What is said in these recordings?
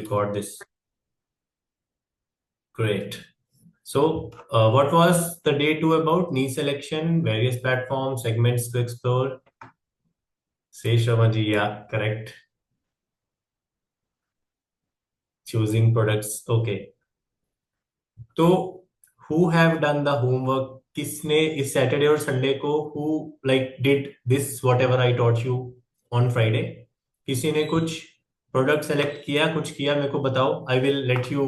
record this. Great. So, what was the day two about? Niche selection, various platforms, segments to explore. Say Shravanji, yeah, correct. Choosing products. Okay. तो who have done the homework? किसने इस Saturday और Sunday को who like did this whatever I taught you on Friday? किसी ने कुछ product select किया, कुछ किया, मेरे को बताओ. I will let you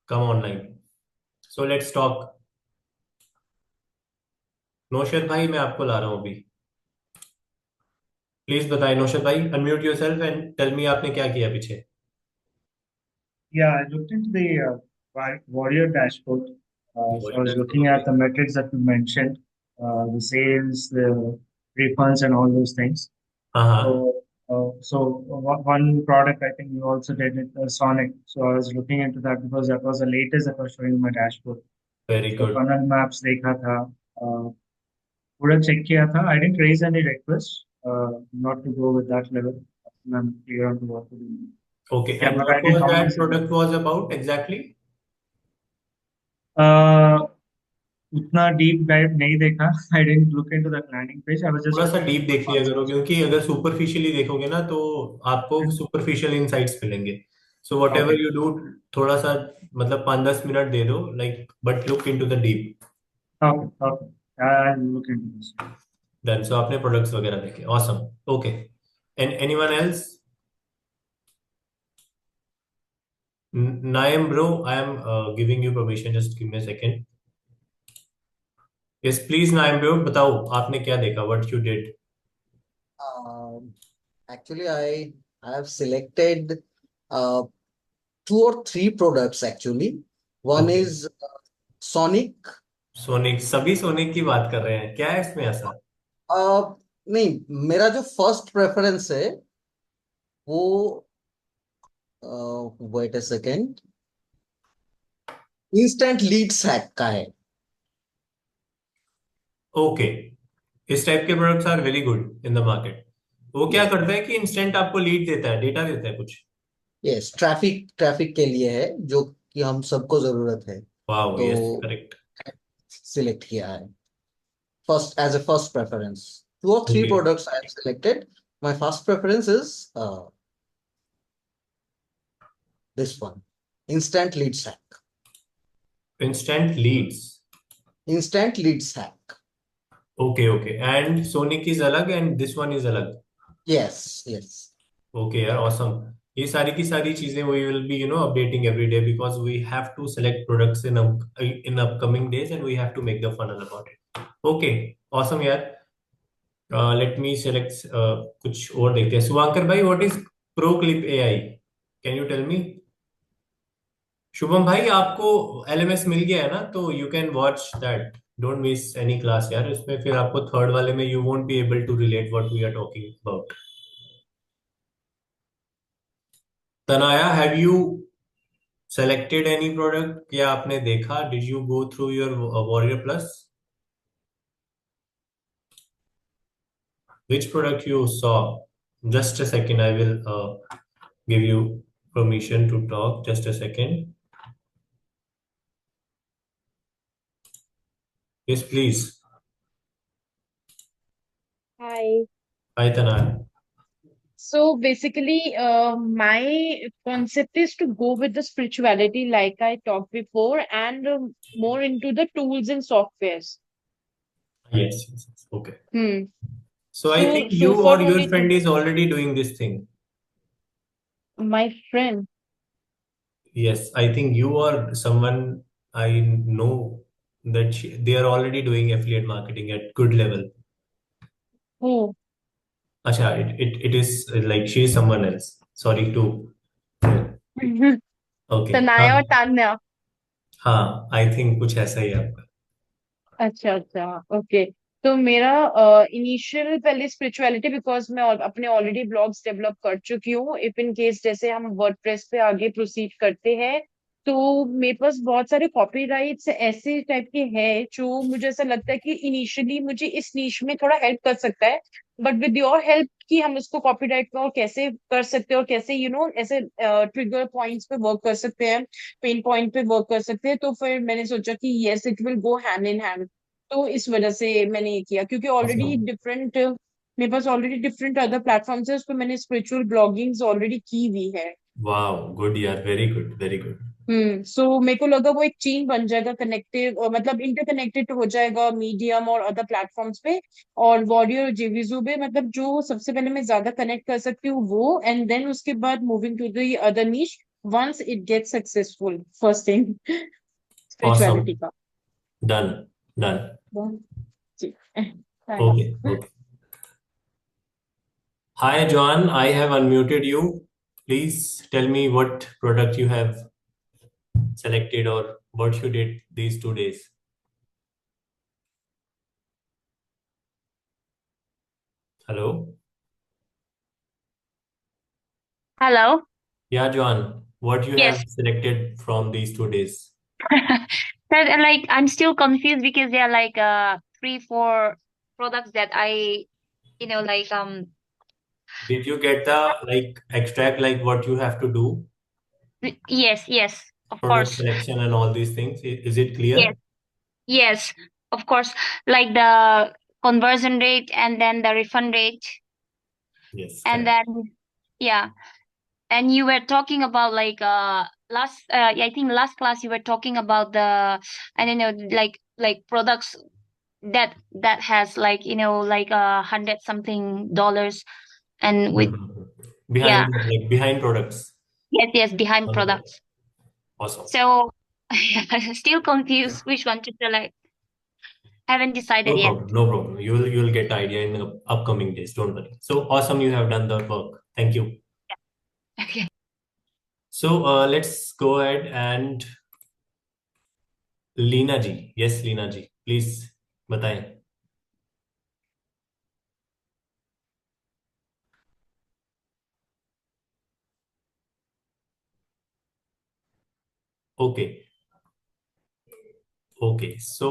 come online. So let's talk. Naushad भाई, मैं आपको ला रहा हूँ अभी. प्लीज बताइए नौशद भाई, unmute yourself and tell me आपने क्या किया पीछे. Yeah, I looked into the Warrior dashboard. So I was looking at okay. the metrics that you mentioned, the sales, the refunds, and all those things. हाँ हाँ. One product I think you also did it, Sonic. So I was looking into that because that was the latest that was showing in my dashboard. Very So good. funnel maps देखा था, uh, पूरा check किया था. I didn't raise any requests, not to go with that level. I'm clear on what to do. Okay, Yeah, and but what I did was that normalize product it. Was about exactly? उतना deep dive नहीं देखा. I didn't look into that landing page. I was just थोड़ा सा looking deep at the देख लिया करो, concepts. क्योंकि अगर सुपरफिशियली देखोगे ना तो आपको सुपरफिशियल इंसाइट्स मिलेंगे. So what okay. Ever you do, थोड़ा सा मतलब 5-10 मिनट दे दो, like but look into the deep. Okay. Okay, I look into this. Then so आपने प्रोडक्ट्स वगैरह देखे, awesome. Okay. And anyone else? Naim bro, I am giving you permission, just give me a second. Yes please Naim bro, बताओ आपने क्या देखा, what you did. Um, Actually, I have selected uh, two or three products actually. One okay. is Sonic. Sonic, सभी sonic की बात कर रहे हैं, क्या है इसमें ऐसा? नहीं, मेरा जो फर्स्ट प्रेफरेंस है वो wait a second, instant leads hack का है. ओके. इस टाइप के products are very good in the market. वो क्या यस. करता है कि इंस्टेंट आपको लीड देता है, डेटा देता है कुछ. यस, ट्रैफिक ट्रैफिक के लिए है जो कि हम सबको जरूरत है. वाओ, तो यस करेक्ट. सिलेक्ट किया है first as a first preference. Two or three okay. products I have selected. My first preference is this one, Instant Leads Hack. Instant leads. Instant Leads Hack. Okay okay, and Sonic is अलग and this one is अलग. Yes, yes. Okay यार, awesome. ये सारी की सारी चीजें we will be updating every day, because we have to select products in upcoming days and we have to make the funnel about it. Okay. Awesome यार. Let me select. कुछ और देखते हैं. सुवांकर भाई, what is pro clip AI? Can you tell me? Shubham भाई, आपको LMS मिल गया है ना, तो you can watch that. Don't miss any class यार, इसमें फिर आपको थर्ड वाले में you won't be able to relate what we are talking about. Tanaya, have you selected any product? या आपने देखा, did you go through your warrior plus? Which product you saw? Just a second, I will give you permission to talk. Just a second. Yes, please. Hi. Hi, Tanaya. So basically, my concept is to go with the spirituality, like I talked before, and more into the tools and softwares. Yes, yes, yes. Okay. Hmm. So I So think so you far or your only friend is already doing this thing. my friend. Yes, I think you or someone I know that they are already doing affiliate marketing at good level. Who? Acha, it is like she is someone else. Sorry to. Okay. हाँ. Tanaya or Tanya? हाँ, I think कुछ ऐसा ही है आपका. अच्छा अच्छा. Okay. तो मेरा इनिशियल पहले स्पिरिचुअलिटी, बिकॉज मैं अपने ऑलरेडी ब्लॉग्स डेवलप कर चुकी हूँ. इफ इन केस जैसे हम वर्डप्रेस पे आगे प्रोसीड करते हैं, तो मेरे पास बहुत सारे कॉपीराइट्स ऐसे टाइप के हैं जो मुझे ऐसा लगता है कि इनिशियली मुझे इस नीश में थोड़ा हेल्प कर सकता है, बट विद योर हेल्प कि हम इसको कॉपीराइट में और कैसे कर सकते हैं और कैसे ऐसे ट्रिगर पॉइंट्स पे वर्क कर सकते हैं, पेन पॉइंट पे वर्क कर सकते हैं, तो फिर मैंने सोचा कि yes it will go hand in hand. तो इस वजह से मैंने ये किया, क्योंकि ऑलरेडी awesome. डिफरेंट मेरे पास ऑलरेडी डिफरेंट अदर प्लेटफॉर्म्स है, उस पर मैंने स्पिरिचुअल ब्लॉगिंग्स ऑलरेडी की हुई है। Wow, good यार, very good, very good. सो मेरे को लगा वो एक चेन बन जाएगा, कनेक्टिव मतलब इंटरकनेक्टेड हो जाएगा मीडियम और अदर प्लेटफॉर्म्स पे, और वॉरियर जेवीजू पे, मतलब जो सबसे पहले मैं ज्यादा कनेक्ट कर सकती हूँ वो, एंड देन उसके बाद moving to the other niche once it get successful, first thing spirituality Awesome. का। Done, done. जी thank Okay, you. okay. Hi, John. I have unmuted you. Please tell me what product you have selected or what you did these 2 days. Hello? Hello. Yeah, John. What you have Yes. selected from these 2 days? That like I'm still confused because there are like three, four products that like Did you get the like extract like what you have to do, yes, yes, of product course. selection and all these things? Is it Yes, clear? yes, of course. Like the conversion rate and then the refund rate Yes, and correct. then yeah. And you were talking about like last I think last class you were talking about the I don't know like products that has like like 100 something dollars and with Mhm. yeah, Behind products. yes, behind On the product. products. Awesome. So still confused which one to select. Haven't decided No yet. problem. No problem. You will get idea in the upcoming days. Don't worry. So awesome, you have done the work. Thank you. Okay. So let's go ahead and Leena ji. Yes, Leena ji. Please बताएं. Okay. Okay. So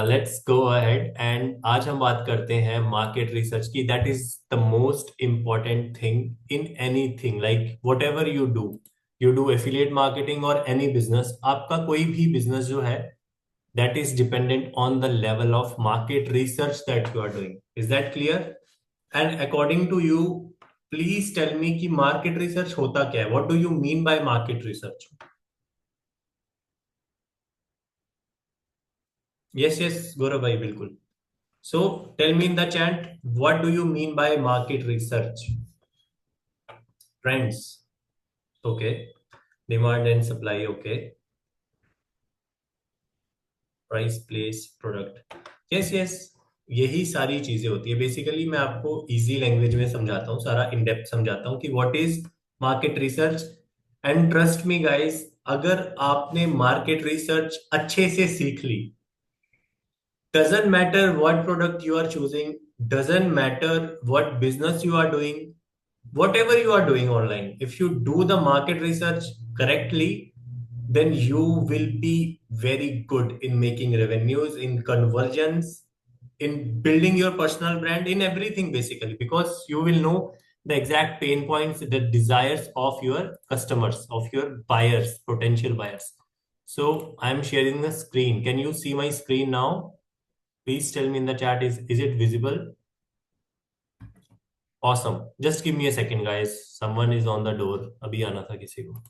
let's go ahead and आज हम बात करते हैं market research की. That is the most important thing in anything, like whatever you do affiliate marketing और any business. आपका कोई भी बिजनेस जो है that is dependent on the level of market research that you are doing. Is that clear? And according to you, please tell me कि market research होता क्या है? What do you mean by market research? Yes, yes, गौरव भाई बिल्कुल. So tell me in the chat, what do you mean by market research? Trends. Okay. Demand and supply. Okay. Price, place, product. Yes yes, यही सारी चीजें होती है. Basically मैं आपको easy language में समझाता हूँ, सारा इन डेप्थ समझाता हूँ कि what is market research. And trust me guys, अगर आपने मार्केट रिसर्च अच्छे से सीख ली, doesn't matter what product you are choosing, doesn't matter what business you are doing, whatever you are doing online, if you do the market research correctly, then you will be very good in making revenues, in conversions, in building your personal brand, in everything basically, because you will know the exact pain points, the desires of your customers, of your buyers, potential buyers. So I'm sharing the screen. Can you see my screen now? Please tell me in the chat, is it visible? Awesome. Just give me a second guys, someone is on the door. अभी आना था किसी को.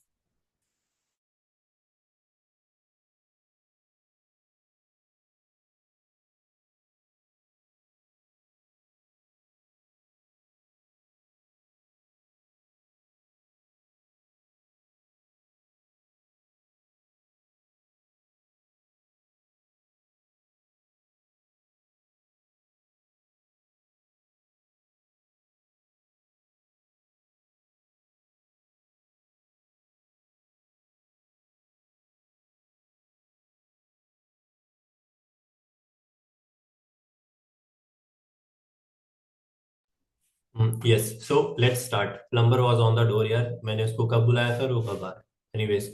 Yes, so let's start. Plumber was on the door यार, मैंने उसको कब बुलाया था और वो कब आ रहा है. Anyways,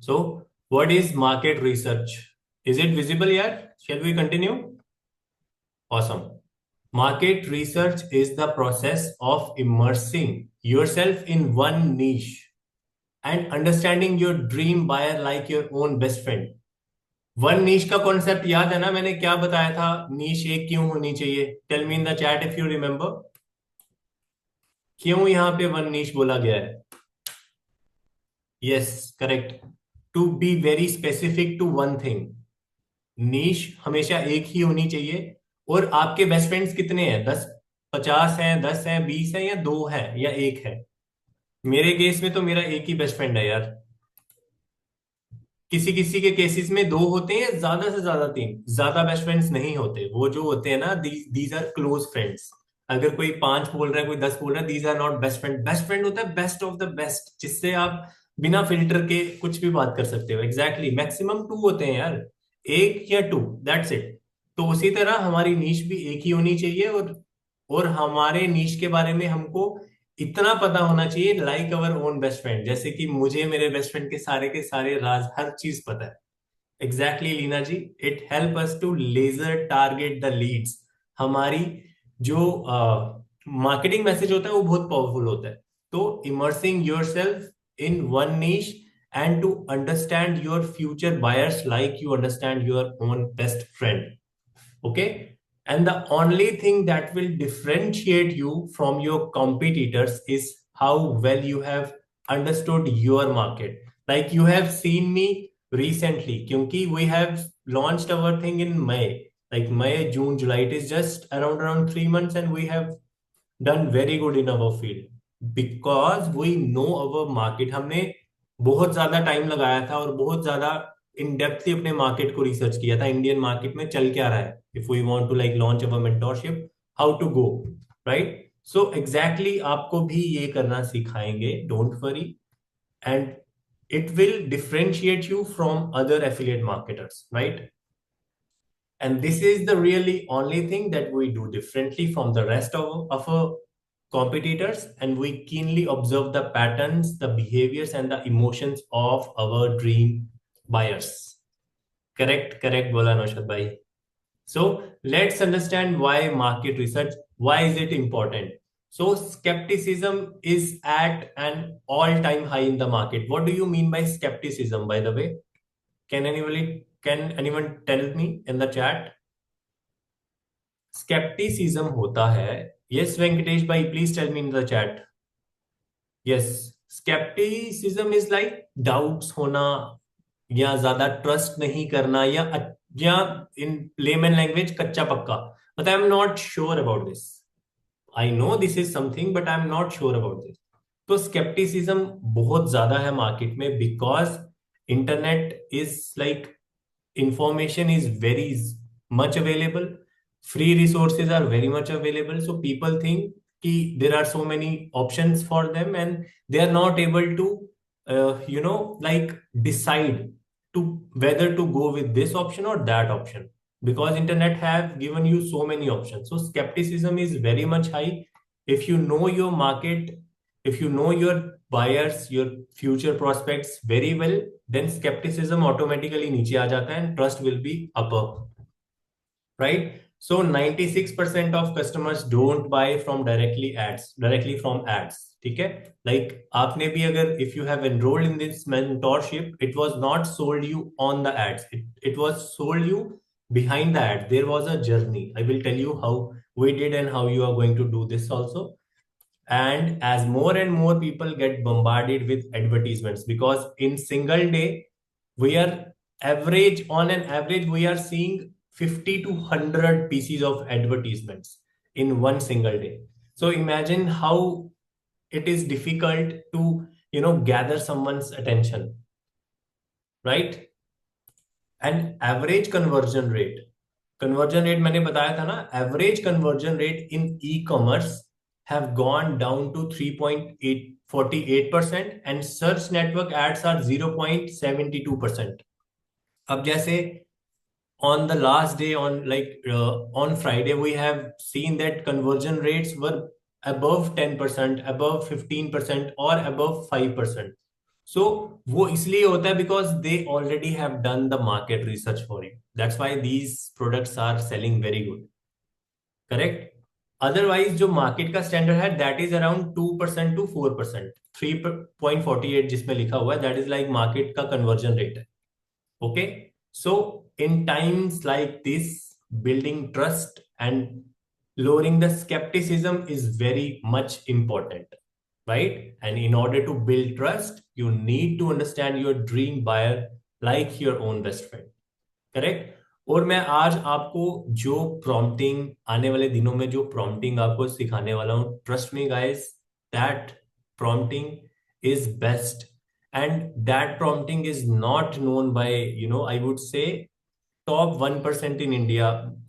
So what is market research? Is it visible here? Shall we continue? Awesome. Market research is the process of immersing yourself in one niche and understanding your dream buyer like your own best friend. One niche का concept याद है ना? मैंने क्या बताया था? नीश एक क्यों होनी चाहिए? Tell me in the chat if you remember, क्यों यहाँ पे वन नीश बोला गया है? Yes, correct, to be very specific to one thing. Niche हमेशा एक ही होनी चाहिए। और आपके बेस्ट फ्रेंड्स कितने हैं? 10, 50 हैं, 10 हैं, 20 हैं, या 2 है, या 1 है? मेरे केस में तो मेरा एक ही बेस्ट फ्रेंड है यार। किसी किसी के केसेस में 2 होते हैं, ज्यादा से ज्यादा 3। ज्यादा बेस्ट फ्रेंड्स नहीं होते, वो जो होते हैं ना, दीज आर क्लोज फ्रेंड्स। अगर कोई 5 बोल रहा है, कोई 10 बोल रहा है, these are not best friend. Best friend होता है बेस्ट ऑफ द बेस्ट, जिससे आप बिना फिल्टर के कुछ भी बात कर सकते हो। एग्जैक्टली, मैक्सिमम 2 होते हैं यार, 1 या 2, दैट्स इट। तो उसी तरह हमारी नीश भी एक ही होनी चाहिए, और हमारे नीश के बारे में हमको इतना पता होना चाहिए, like our own best friend. जैसे कि मुझे मेरे बेस्ट फ्रेंड के सारे राज, हर चीज पता है। Exactly Leena ji, it help us to laser target the leads. हमारी जो मार्केटिंग मैसेज होता है वो बहुत पावरफुल होता है। तो immersing yourself in one niche and to understand your future buyers like you understand your own best friend. Okay, and the only thing that will differentiate you from your competitors is how well you have understood your market. Like you have seen me recently, क्योंकि we have launched our thing in May, like May, June, July. It is just around 3 months, and we have done very good in our field because we know our market. हमने बहुत ज्यादा time लगाया था और बहुत ज्यादा इन डेप्थली अपने market को रिसर्च किया था। इंडियन मार्केट में चल क्या रहा है, if we want to like launch our mentorship, how to go, right? So exactly आपको भी ये करना सिखाएंगे, don't worry, and it will differentiate you from other affiliate marketers, right? And this is the really only thing that we do differently from the rest of our competitors, and we keenly observe the patterns, the behaviors, and the emotions of our dream buyers. Correct bola Naushad bhai. So let's understand why market research, why is it important? So skepticism is at an all-time high in the market. What do you mean by skepticism, by the way? Can anyone tell me in the chat? Skepticism होता है, yes Venkatesh bhai, please tell me in the chat. Yes, skepticism is like doubts होना, या ज्यादा trust नहीं करना, या इन layman language कच्चा पक्का, but I am not sure about this, I know this is something but I am not sure about this. तो scepticism बहुत ज्यादा है मार्केट में, because internet is like information is very much available, free resources are very much available, so people think ki there are so many options for them and they are not able to like decide to whether to go with this option or that option, because internet have given you so many options. So skepticism is very much high. If you know your market, if you know your buyers, your future prospects very well, then skepticism automatically नीचे आ जाता है and trust will be upper, right? So 96% of customers don't buy from directly from ads. ठीक है, like आपने भी अगर if you have enrolled in this mentorship, it was not sold you on the ads, it was sold you behind the ad. There was a journey. I will tell you how we did and how you are going to do this also. And as more and more people get bombarded with advertisements, because in single day we are on an average we are seeing 50 to 100 pieces of advertisements in one single day. So imagine how it is difficult to gather someone's attention, right? And average conversion rate मैंने बताया था ना, average conversion rate in e-commerce have gone down to 3.48%, and search network ads are 0.72%. अब जैसे on the last day, on Friday, we have seen that conversion rates were above 10%, above 15%, or above 5%. सो वो इसलिए होता है because they already have done the market research for you, that's why these products are selling very good, correct. Otherwise जो market का standard है that is around 2% to 4%, 3.48 जिसमें लिखा हुआ है दैट इज लाइक मार्केट का कन्वर्जन रेट है। Okay, so in times like this building trust and lowering the skepticism is very much important, right? And in order to build trust, you need to understand your dream buyer like your own best friend, correct? और मैं आज आपको जो prompting आने वाले दिनों में जो प्रॉम्प्टिंग आपको सिखाने वाला हूं, trust me guys, that prompting is best, and that prompting is not known by, I would say top 1% in India.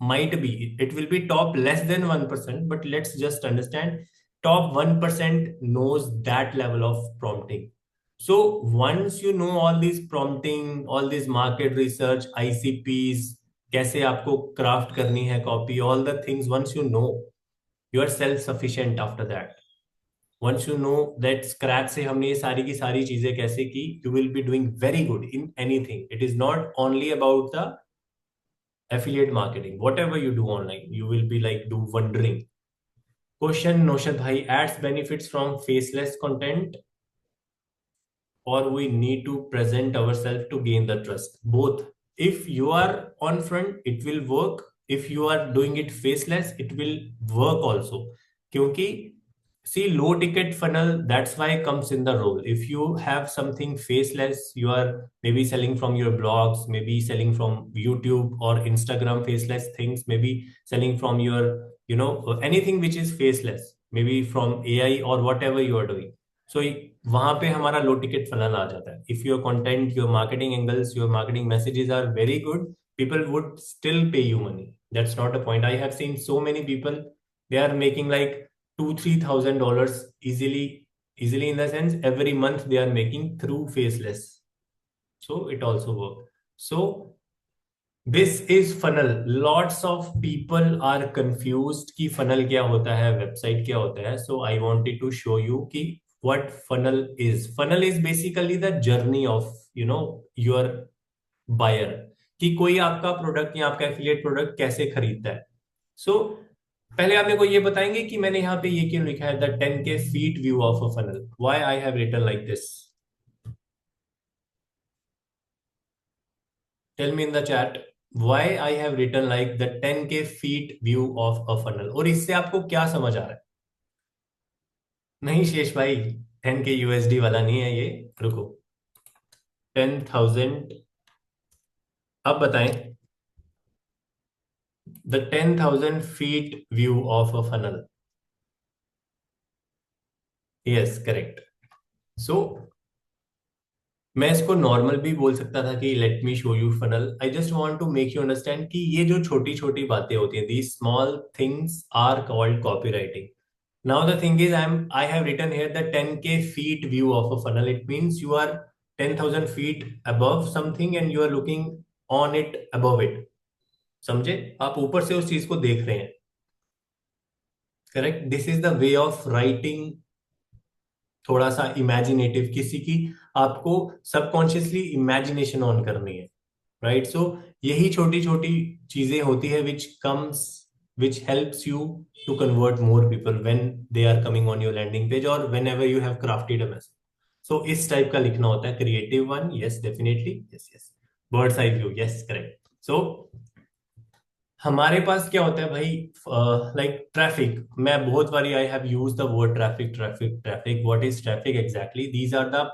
Might be it will be top less than 1%, but let's just understand top 1% knows that level of prompting. So once you know all these prompting, all these market research, ICPs, कैसे आपको craft करनी है copy, all the things, once you know, you are self sufficient after that. Once you know that scratch से हमने ये सारी की सारी चीजें कैसे की, you will be doing very good in anything. It is not only about the affiliate marketing, whatever you do online, you will be like do wondering. Question, Noshad bhai, ads benefits from faceless content, or we need to present ourselves to gain the trust? Both. If you are on front it will work, if you are doing it faceless it will work also, क्योंकि see, low ticket funnel, that's why it comes in the role. If you have something faceless, you are maybe selling from your blogs, maybe selling from YouTube or Instagram, faceless things, maybe selling from your, anything which is faceless, maybe from AI or whatever you are doing. So वहां पे हमारा low ticket funnel आ जाता है. If your content, your marketing angles, your marketing messages are very good, people would still pay you money. That's not the point. I have seen so many people, they are making like $2,000-3,000 easily in the sense every month they are making through faceless, so it also work. So this is funnel. Lots of people are confused कि funnel क्या होता है, website क्या होता है. So I wanted to show you कि what funnel is. Funnel is basically the journey of your buyer, कि कोई आपका प्रोडक्ट या आपका एफिलिएट प्रोडक्ट कैसे खरीदता है. So पहले आप मेरे को ये बताएंगे कि मैंने यहाँ पे ये क्यों लिखा है the 10K feet view of a funnel. Why I have written like this? Tell me in the chat why I have written like the 10K feet view of a funnel. और इससे आपको क्या समझ आ रहा है? नहीं शेष भाई, 10K USD वाला नहीं है ये, रुको. 10,000, अब बताएं. The 10,000 feet view of a funnel. Yes, correct. So मैं इसको नॉर्मल भी बोल सकता था कि let me show you funnel. I just want to make you understand कि ये जो छोटी छोटी बातें होती हैं, these small things are called copywriting. Now the thing is, I have written here the 10K feet view of a funnel. It means you are 10,000 feet above something and you are looking on it, above it. समझे? आप ऊपर से उस चीज को देख रहे हैं. Correct. This is the way of writing, थोड़ा सा इमेजिनेटिव, किसी की आपको सबकॉन्शियसली इमेजिनेशन ऑन करनी है, राइट? सो यही छोटी छोटी चीजें होती है which helps you to convert more people when they are coming on your landing page or whenever you have crafted a message. So इस टाइप का लिखना होता है. Creative one, yes definitely, yes. Bird's eye view, yes correct. So हमारे पास क्या होता है भाई, लाइक ट्रैफिक. मैं बहुत बारी I have use the word traffic. What is traffic exactly? These are the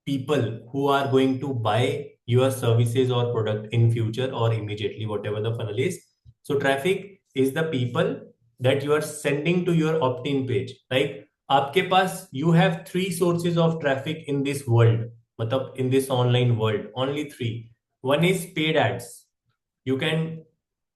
people who are going to buy your services or product in future or immediately, whatever the funnel is. So traffic is the people that you are sending to your opt-in page. Like आपके पास you have 3 sources of traffic in this world, मतलब in this online world, only 3. One is paid ads. You can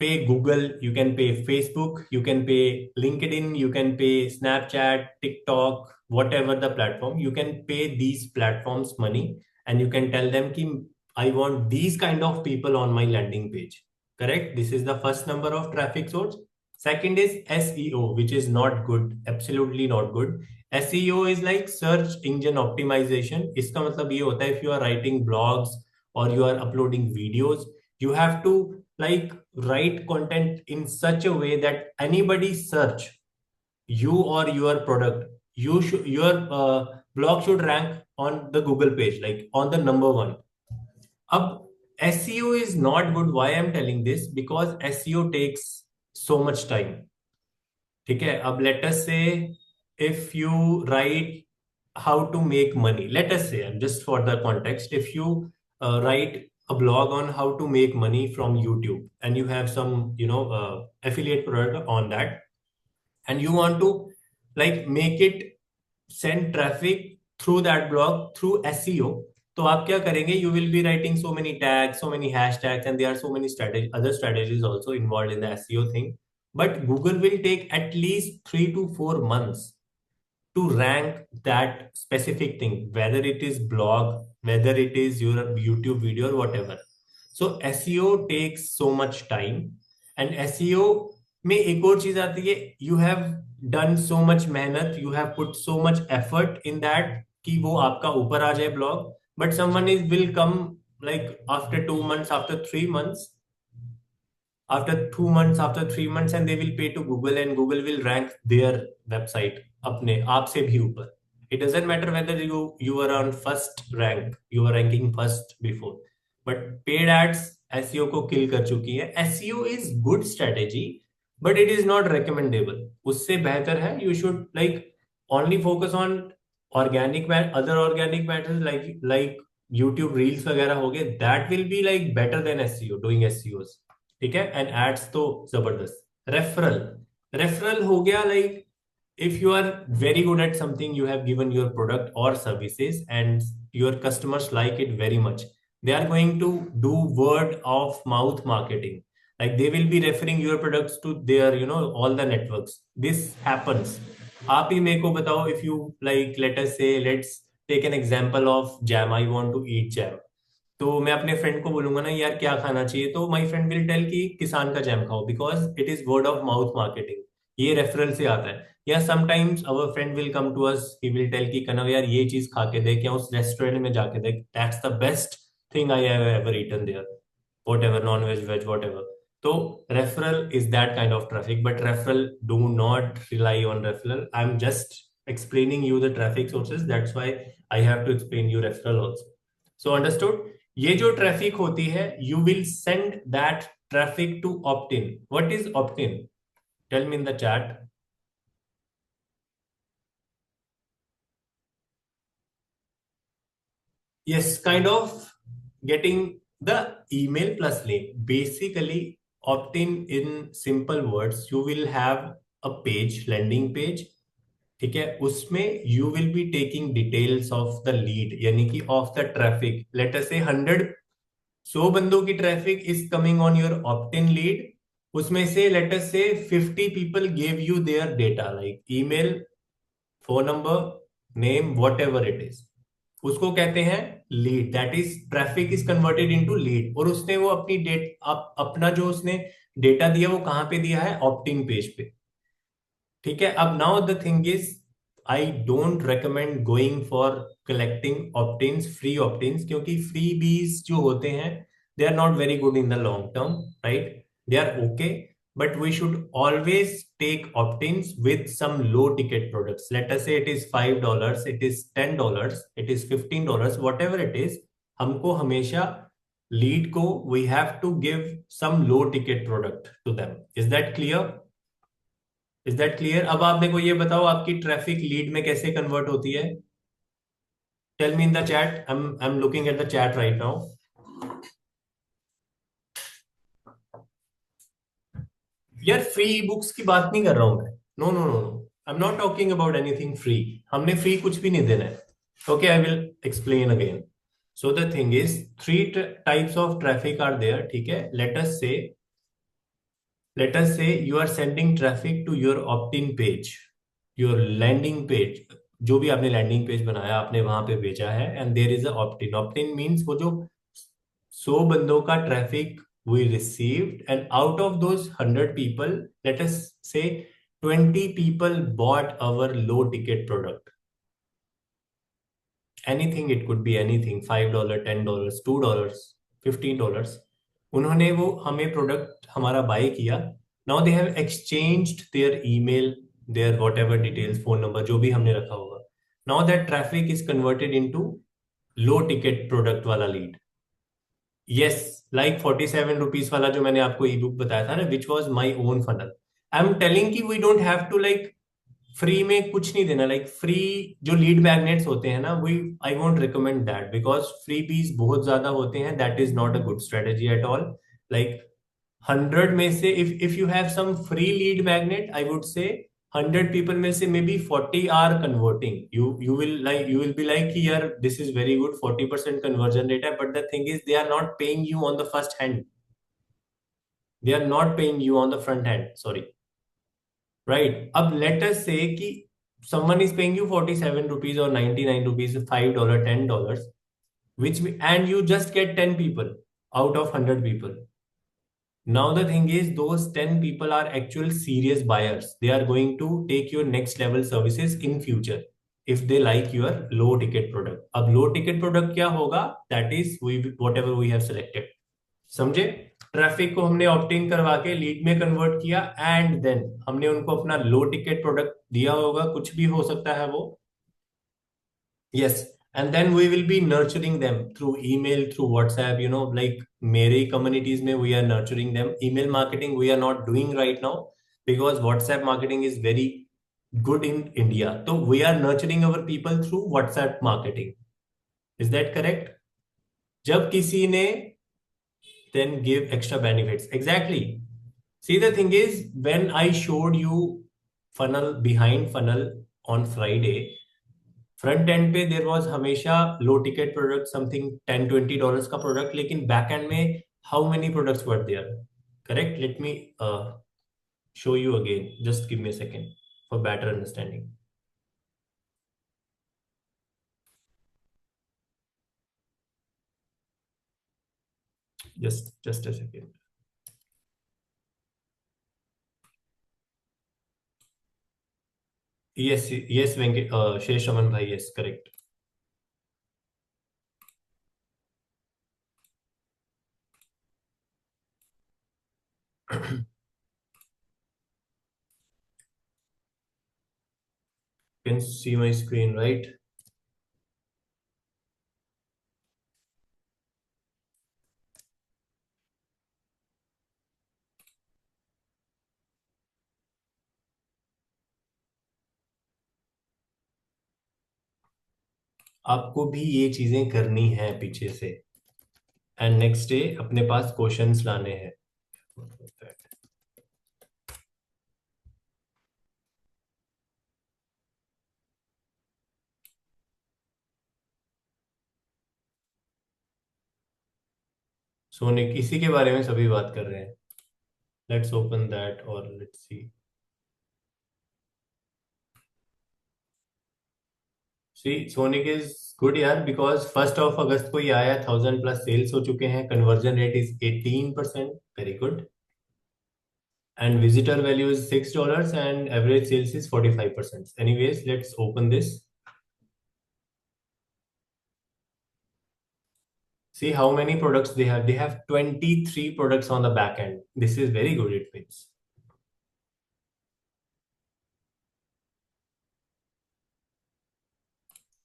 pay Google, you can pay Facebook, you can pay LinkedIn, you can pay Snapchat, TikTok, whatever the platform. You can pay these platforms money and you can tell them ki I want these kind of people on my landing page. Correct? This is the first number of traffic source. Second is SEO, which is not good, absolutely not good. SEO is like search engine optimization. इसका मतलब ये होता है if you are writing blogs or you are uploading videos, you have to like write content in such a way that anybody search you or your product, your blog should rank on the Google page, like on the number one. अब SEO is not good. Why I'm telling this? Because SEO takes so much time. ठीक है, अब let us say if you write how to make money, let us say, just for the context, if you write a blog on how to make money from YouTube and you have some affiliate product on that, and you want to like make it send traffic through that blog through SEO, तो आप क्या करेंगे? You will be writing so many tags, so many hashtags, and there are so many other strategies also involved in the SEO thing. But Google will take at least 3 to 4 months to rank that specific thing, whether it is blog, whether it is your YouTube video or whatever. So SEO takes so much time, and SEO में एक और चीज आती है, you have done so much मेहनत, you have put so much effort in that कि वो आपका ऊपर आ जाए blog, but someone will come like after 2 months, after 3 months, after 3 months, and they will pay to Google, and Google will rank their website अपने आप से भी ऊपर. It doesn't matter whether you are on first rank, you are ranking first before, but paid ads SEO को kill कर चुकी है. SEO is good strategy, but it is not recommendable. उससे बेहतर है you should like only focus on other organic matters like YouTube Reels वगैरह हो गए. That will be like better than SEO, doing SEOs. ठीक है, एंड एड्स तो जबरदस्त. रेफरल हो गया, like if you are very good at something, you have given your product or services and your customers like it very much, they are going to do word of mouth marketing, like they will be referring your products to their all the networks. This happens. आप ही मेरे को बताओ, if you like, let's take an example of jam. I want to eat jam. तो मैं अपने friend को बोलूंगा ना यार क्या खाना चाहिए, तो माय फ्रेंड विल टेल कि किसान का जैम खाओ, because it is word of mouth marketing. ये रेफरल से आता है. या sometimes our friend will come to us, he will tell कि कनव यार ये चीज खा के देख, या उस रेस्टोरेंट में जाके देख, that's the best thing I have ever eaten there, whatever, non veg, veg, whatever. तो referral is that kind of traffic, but referral do not rely on referral. I am just explaining you the traffic sources, that's why I have to explain you referral also. So understood? ये जो traffic होती है, you will send that traffic to opt-in. What is opt-in? Tell me in the chat. Yes, kind of getting the email plus link. Basically, opt-in in simple words, you will have a page, landing page. ठीक है, उसमें you will be taking details of the lead, यानी कि of the traffic. Let us say 100 बंदों की traffic is coming on your opt in lead. उसमें से let us say 50 people give you their data, like email, phone number, name, whatever it is. उसको कहते हैं lead. That is traffic is converted into lead. और उसने वो अपना जो उसने डेटा दिया वो कहां पे दिया है? ऑप्ट-इन पेज पे. ठीक है, अब now the thing is, I don't recommend going for collecting opt ins, free opt ins, क्योंकि फ्री बीज जो होते हैं they are not very good in the long term, right? They are okay, but we should always take opt ins with some low ticket products. Let us say it is $5, it is $10, it is $15, whatever it is. हमको हमेशा lead को we have to give some low ticket product to them. Is that clear? Is that clear? अब आप देखो, ये बताओ आपकी traffic lead में कैसे कन्वर्ट होती है? Tell me in the chat. I am looking at the chat right now. यार फ्री ई बुक्स की बात नहीं कर रहा हूं मैं. No no no no, I am not talking about anything free. हमने फ्री कुछ भी नहीं देना है. Okay, I will explain again. So the thing is, 3 types of traffic are there. ठीक है, let us say you are sending traffic to your opt-in page, your landing page. जो भी आपने लैंडिंग पेज बनाया आपने वहां पे भेजा है, and there is a opt in. Opt in means वो जो 100 बंदों का traffic we received, and out of those 100 people, let us say 20 people bought our low ticket product. Anything, it could be anything, $5, $10, $2, $15. उन्होंने वो हमें प्रोडक्ट हमारा बाय किया. Now they have exchanged their email, their whatever details, phone number, जो भी हमने रखा होगा. Now that traffic is converted into low ticket product वाला लीड. यस, लाइक 47 रुपीज वाला जो मैंने आपको ई बुक बताया था ना, which was my own funnel. I am telling कि we don't have to like free में कुछ नहीं देना. लाइक फ्री जो लीड मैग्नेट्स होते हैं ना, we I won't recommend that, because freebies बहुत ज्यादा होते हैं. That is not a good strategy at all. Like 100 में से if you have some free lead magnet, I would say 100 people में से maybe 40 are converting. You will be like here, this is very good, 40% conversion rate है, but the thing is they are not paying you on the first hand. They are not paying you on the front hand, sorry. Right? अब let us say कि someone is paying you 47 rupees or 99 rupees, $5, $10, and you just get 10 people out of 100 people. Now the thing is, those 10 people are actual serious buyers. They are going to take your next level services in future if they like your low ticket product. अब low ticket product क्या होगा? That is whatever we have selected. समझे? Traffic को हमने opting करवा के lead में convert किया, एंड देन हमने उनको अपना लो टिकट प्रोडक्ट दिया होगा, कुछ भी हो सकता है वो. Yes. And then we will be nurturing them through email, through WhatsApp, like मेरे communities में we are nurturing them. Email marketing we are not doing right now because WhatsApp marketing is very good in India. So we are nurturing our people through WhatsApp marketing. Is that correct? जब किसी ने then give extra benefits. Exactly. See, the thing is, when I showed you funnel behind funnel on Friday, front end पे there was हमेशा लो ticket product, something $10-20 का product, लेकिन back end में how many products were there? Correct. Let me show you again, just give me a second for better understanding. just a second. yes Venkat, Shesh Aman bhai, yes, correct. Can see my screen, right? आपको भी ये चीजें करनी है पीछे से, and next day अपने पास questions लाने हैं. सोनिक, इसी के बारे में सभी बात कर रहे हैं. लेट्स ओपन दैट और let's see. See, Sonic is good यार, बिकॉज 1 अगस्त को ये आया, 1000+ सेल्स हो चुके हैं, conversion rate is 18%, very good, and visitor value is $6 and average sales is 45%. Anyways, let's open this. See how many products they have. They have 23 products on the back end. This is very good, it means.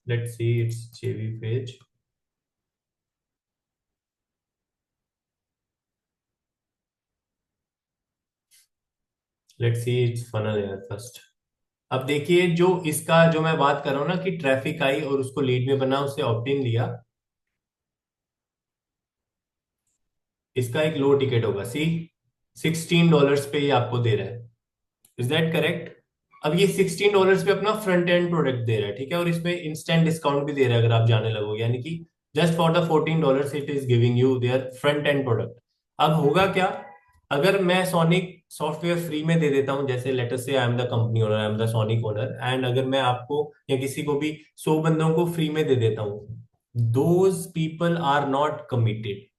Let's see its JV page. Let's see its funnel here first. अब देखिए, जो इसका जो मैं बात कर रहा हूं ना कि ट्रैफिक आई और उसको लीड में बना, उससे ऑप्ट-इन लिया, इसका एक लो टिकट होगा. सी, $16 पे ये आपको दे रहा है. Is that correct? अब ये $16 पे अपना फ्रंट एंड प्रोडक्ट दे रहा है, ठीक है, और इसमें इंस्टेंट डिस्काउंट भी दे रहा है अगर आप जाने लगोगे, यानी कि just for the $14 it is giving you their front end product. अब होगा क्या, अगर मैं सोनिक सॉफ्टवेयर फ्री में दे देता हूं, जैसे लेट अस से I am the company owner, I am the sonic owner, and अगर मैं आपको या किसी को भी 100 बंदों को फ्री में दे देता हूं, those people are not committed.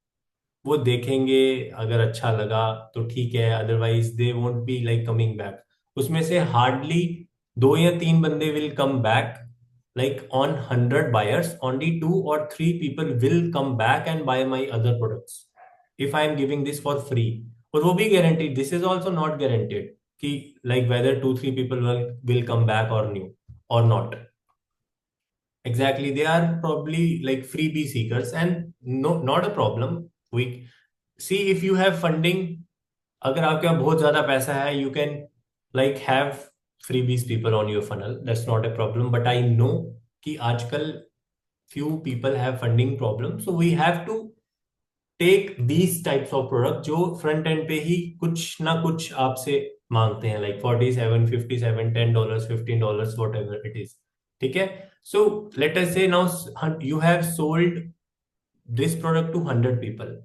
वो देखेंगे, अगर अच्छा लगा तो ठीक है, otherwise they won't be like coming back. उसमें से हार्डली 2 या 3 बंदे will come back, like on 100 buyers only 2 or 3 people will come back and buy my other products if I am giving this for free. और वो भी guaranteed, this is also not guaranteed कि like whether 2 3 people will come back or new or not. Exactly, they are probably like freebie seekers, and no, not a problem. We see if you have funding, अगर आपके पास बहुत ज्यादा पैसा है, you can like have freebies people on your funnel, that's not a problem. But I know कि आजकल few people have funding problem, so we have to take these types of product जो front end पे ही कुछ ना कुछ आपसे मांगते हैं, like 47 57 $10 $15 whatever it is. ठीक है, so let us say now you have sold this product to 100 people.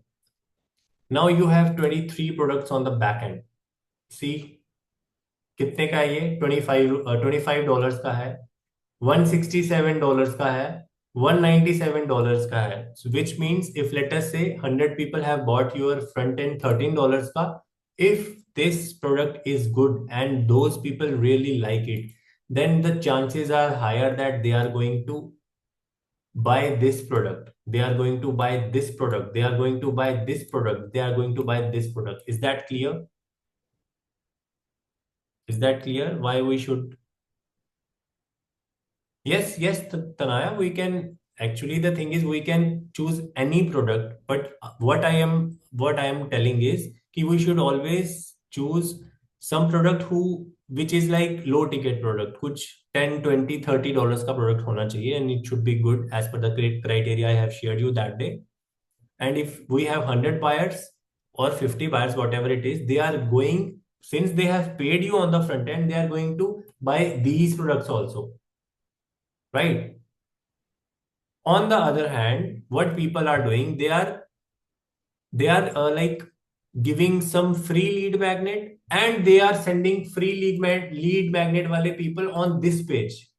Now you have 23 products on the back end. See कितने का है ये? $25 का है, $167 का है, $197 का है. So which means if let us say 100 people have bought your front end $13 का, if this product is good and those people really like it, then the chances are higher that they are going to buy this product, they are going to buy this product, they are going to buy this product, they are going to buy this product. Is that clear? Is that clear why we should? Yes, Tanaya, we can actually, the thing is we can choose any product, but what I am telling is कि we should always choose some product which is like low ticket product, कुछ 10 20 $30 का product होना चाहिए, and it should be good as per the criteria I have shared you that day. And if we have 100 buyers or 50 buyers, whatever it is, they are going, since they have paid you on the front end, they are going to buy these products also, right? On the other hand, what people are doing, they are like giving some free lead magnet, and they are sending free lead magnet wale people on this page.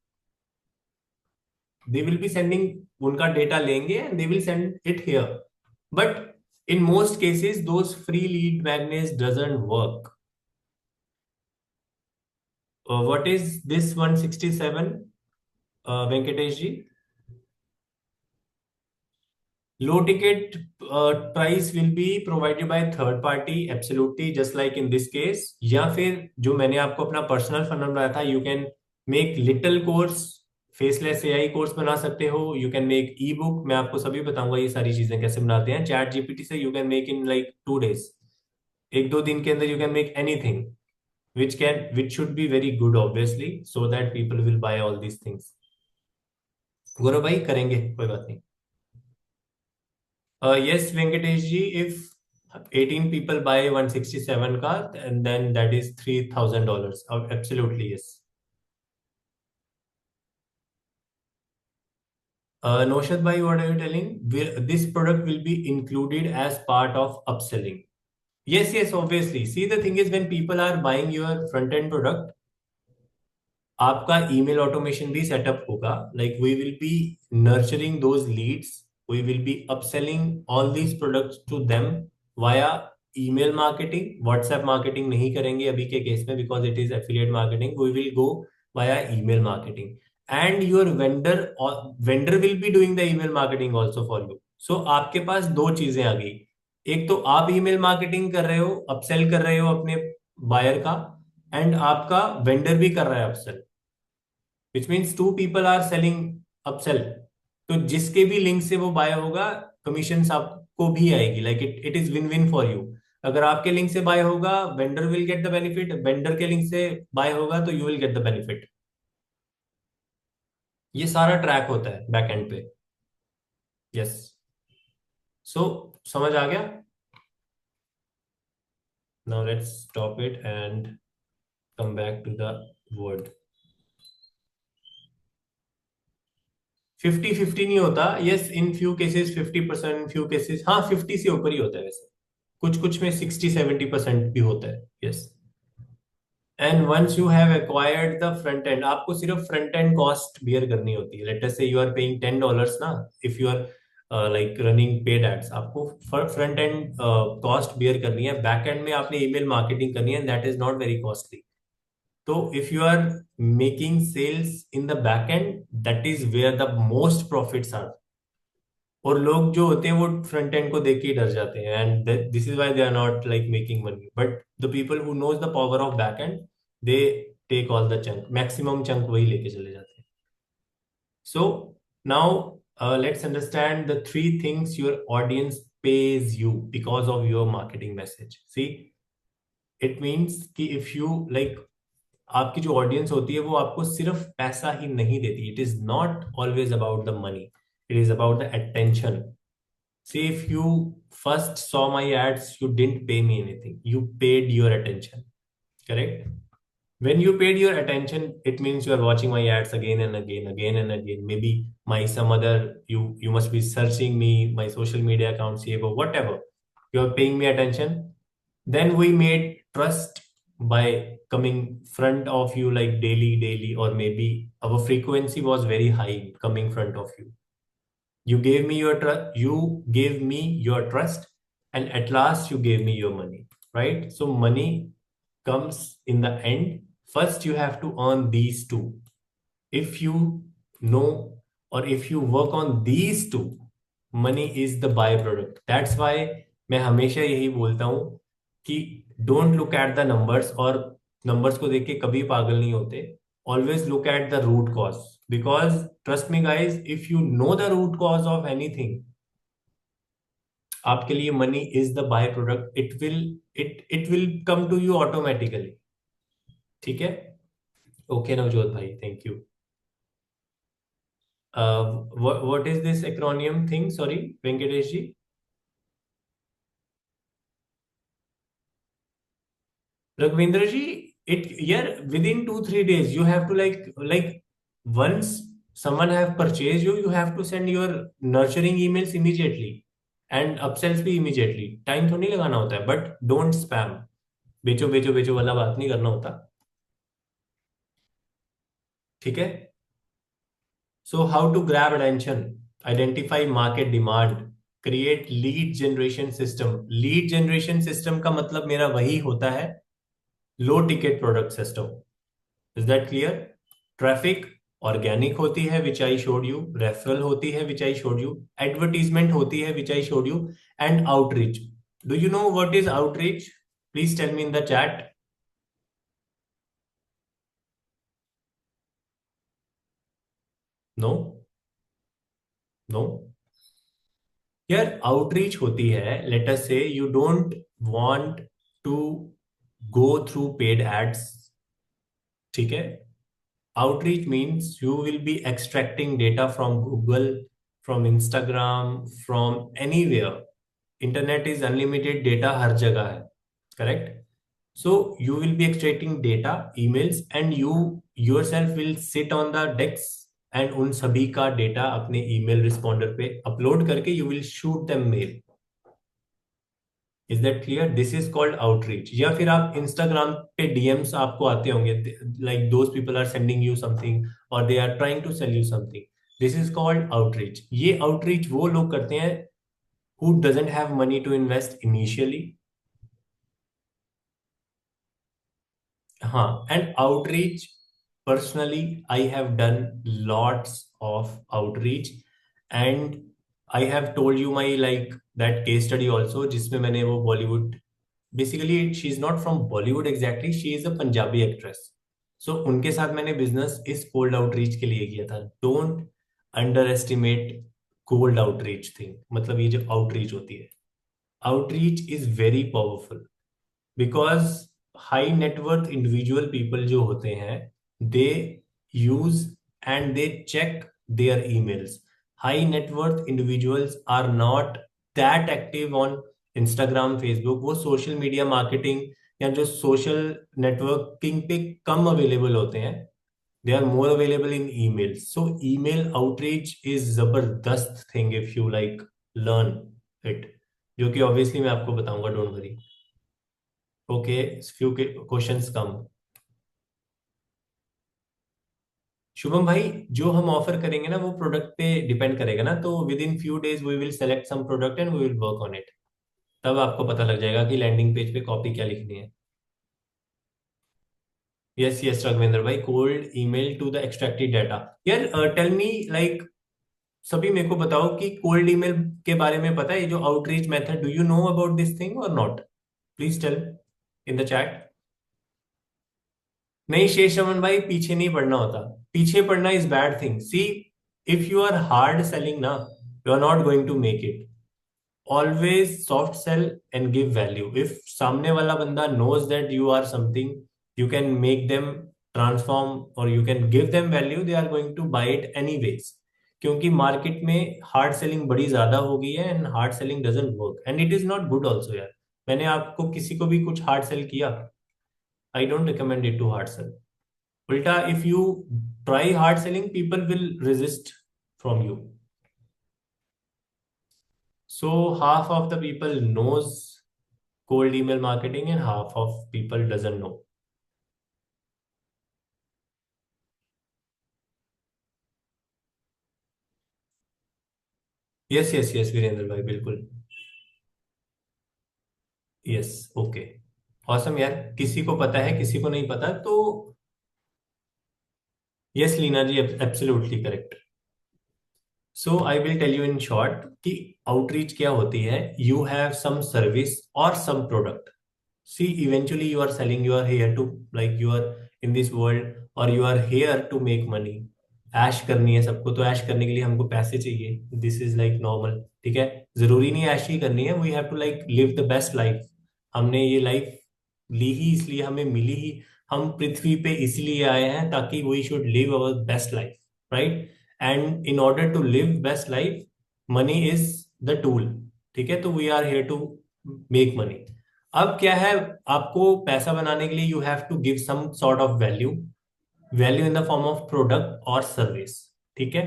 They will be sending, unka data lenge and they will send it here. But in most cases, those free lead magnets doesn't work. What is this 167, Venkatesh ji? Low ticket price will be provided by third party, absolutely, just like in this case. या फिर जो मैंने आपको अपना personal funnel बनाया था, you can make little course, faceless AI course बना सकते हो, you can make ebook, मैं आपको सभी बताऊंगा ये सारी चीजें कैसे बनाते हैं. चैट जीपीटी से you can make in like 2 days, 1-2 दिन के अंदर you can make anything which should be very good obviously, so that people will buy all these things. गौरव भाई करेंगे, कोई बात नहीं. Yes, Venkatesh ji, if 18 people buy 167 car, and then that is $3,000. Absolutely, yes. Noshad bhai, what are you telling? This product will be included as part of upselling. Yes, obviously. See, the thing is, when people are buying your front end product, आपका email automation भी setup होगा. Like we will be nurturing those leads. We will be upselling all these products to them via email marketing. WhatsApp marketing नहीं करेंगे अभी के case में, because it is affiliate marketing. We will go via email marketing, and your vendor will be doing the email marketing also for you. So आपके पास दो चीजें आ गई. एक तो आप email marketing कर रहे हो, upsell कर रहे हो अपने buyer का, and आपका vendor भी कर रहा है upsell, which means 2 people are selling upsell. तो जिसके भी लिंक से वो बाय होगा, कमीशन आपको भी आएगी. Like it is win win for you. अगर आपके लिंक से बाय होगा, vendor will get the benefit. Vendor के लिंक से बाय होगा तो you will get the benefit. ये सारा ट्रैक होता है बैक एंड पे. यस, सो समझ आ गया. Now let's stop it and come back to the word. 50-50 नहीं होता. Yes, in few cases 50%, few cases हाँ 50 से ऊपर ही होता है. वैसे कुछ में 60-70% भी होता है. Yes, and once you have acquired the front end, आपको सिर्फ फ्रंट एंड कॉस्ट बियर करनी होती है. Let us say you are paying $10 ना, if you are like running paid ads, आपको फ्रंट एंड कॉस्ट बियर करनी है. बैक एंड में आपने ईमेल मार्केटिंग करनी है, that is not very costly. तो if you are making sales in the back end, that is where the most profits are. और लोग जो होते हैं वो फ्रंट एंड को देख के ही डर जाते हैं, and this is why they are not like making money. But the people who knows the power of back end, they take all the chunk, maximum chunk वही लेके चले जाते हैं। So now let's understand the three things your audience pays you because of your marketing message. See, it means कि if you like, आपकी जो audience होती है वो आपको सिर्फ पैसा ही नहीं देती। It is not always about the money, it is about the attention. See, if you first saw my ads, you didn't pay me anything. You paid your attention. Correct? When you paid your attention, it means you are watching my ads again and again, again and again. Maybe my some other, you must be searching me, my social media accounts, or whatever. You are paying me attention. Then we made trust by coming front of you like daily, or maybe our frequency was very high coming front of you. You gave me your trust, and at last you gave me your money, right? So money comes in the end. First, you have to earn these two. If you know, or if you work on these two, money is the byproduct. That's why मैं हमेशा यही बोलता हूँ कि don't look at the numbers, और numbers को देख के कभी पागल नहीं होते। Always look at the root cause, because trust me guys, if you know the root cause of anything, आपके लिए money is the byproduct. It will come to you automatically. ठीक है? Okay नवजोत भाई, thank you. What is this acronym thing? Sorry, Venkatesh ji. Raghavendra ji, within 2-3 days you have to like once someone have purchased you, you have to send your nurturing emails immediately and upsells भी immediately. Time तो नहीं लगाना होता है, but don't spam. बेचो बेचो बेचो वाला बात नहीं करना होता। ठीक है? So how to grab attention? Identify market demand. Create lead generation system. Lead generation system का मतलब मेरा वही होता है low ticket product system. Is that clear? Traffic organic होती है which I showed you, referral होती है which I showed you, advertisement होती है which I showed you, and outreach. Do you know what is outreach? Please tell me in the chat. No no यार, outreach होती है, let us say you don't want to go through paid ads. ठीक है? Outreach means you will be extracting data from Google, from Instagram, from anywhere. Internet is unlimited, data हर जगह है, correct? So you will be extracting data, emails, and you yourself will sit on the decks and उन सभी का data अपने email responder पे upload करके you will shoot them mail. Is that clear? This is called outreach. या फिर आप Instagram पे डीएम्स आपको आते होंगे, like those people are sending you something और they are trying to sell you something, this is called outreach. ये outreach वो लोग करते हैं who doesn't have money to invest initially. हाँ, and outreach personally I have done lots of outreach, and I have told you my like that case study also, जिसमें मैंने वो Bollywood, basically she is not from Bollywood exactly, she is a Punjabi actress. So उनके साथ मैंने business इस cold outreach के लिए किया था। Don't underestimate cold outreach thing, मतलब ये जो आउटरीच होती है, outreach is very powerful, because high net worth individual people जो होते हैं, they use and they check their emails. High net worth individuals are not that active on Instagram, Facebook, वो social media marketing या जो सोशल नेटवर्किंग पे कम available होते हैं, they are more available in email. So email outreach is जबरदस्त thing if you like learn it, जो कि ऑब्वियसली मैं आपको बताऊंगा, don't worry. Okay, few questions come. Shubham भाई, जो हम ऑफर करेंगे ना वो प्रोडक्ट पे डिपेंड करेगा ना, तो within few days we will select some product and we will work on it. तब आपको पता लग जाएगा कि लैंडिंग पेज पे कॉपी क्या लिखनी है। yes, Raghvendra भाई, cold email to the extracted data. यार tell me like सभी मेरे को बताओ कि कोल्ड ईमेल के बारे में पता है, ये जो outreach method, do you know about this thing और not? Please tell in the chat. नहीं शेष रमन भाई, पीछे नहीं पढ़ना होता. पीछे पढ़ना is bad thing. See, if you are hard selling ना, you are not going to make it. Always soft sell and give value. If सामने वाला बंदा knows that you are something, you can make them transform or you can give them value, they are going to buy it anyways. क्योंकि market में hard selling बड़ी ज्यादा हो गई है and hard selling doesn't work and it is not good also यार. मैंने आपको किसी को भी कुछ हार्ड सेल किया? I don't recommend it to hard sell. उल्टा if you try hard selling, people will resist from you. So half of the people knows cold email marketing and half of people doesn't know. Yes, Virendra भाई बिल्कुल. Yes, okay, awesome यार. किसी को पता है, किसी को नहीं पता तो. Yes Leena ji, absolutely correct. So I will tell you in short कि आउटरीच क्या होती है. यू हैव सम सर्विस और some product. See, eventually you are selling, you are here to, like you are in this world or you are here to make money. ऐश करनी है सबको, तो ऐश करने के लिए हमको पैसे चाहिए. दिस इज लाइक नॉर्मल, ठीक है. जरूरी नहीं ऐश ही करनी है, we have to like live the best life. हमने ये लाइफ ली ही इसलिए, हमें मिली ही, हम पृथ्वी पे इसलिए आए हैं ताकि we should live our best life, right. And in order to live best life, money is the tool. ठीक है, तो we are here to make money. अब क्या है, आपको पैसा बनाने के लिए you have to give some sort of value. Value in the form of product और सर्विस. ठीक है.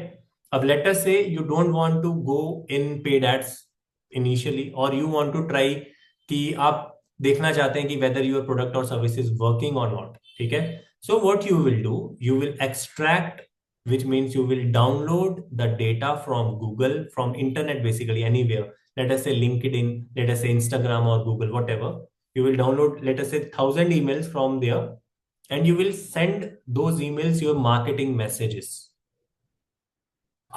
अब let us say you don't want to go in paid ads initially, और यू वांट टू ट्राई कि आप देखना चाहते हैं कि वेदर योर प्रोडक्ट और सर्विस इज वर्किंग और नॉट. ठीक है. So what you will do, you will extract, which means you will download the data from Google, from internet, basically anywhere. Let us say LinkedIn, let us say Instagram or Google, whatever. You will download, let us say 1,000 emails from there, and you will send those emails your marketing messages.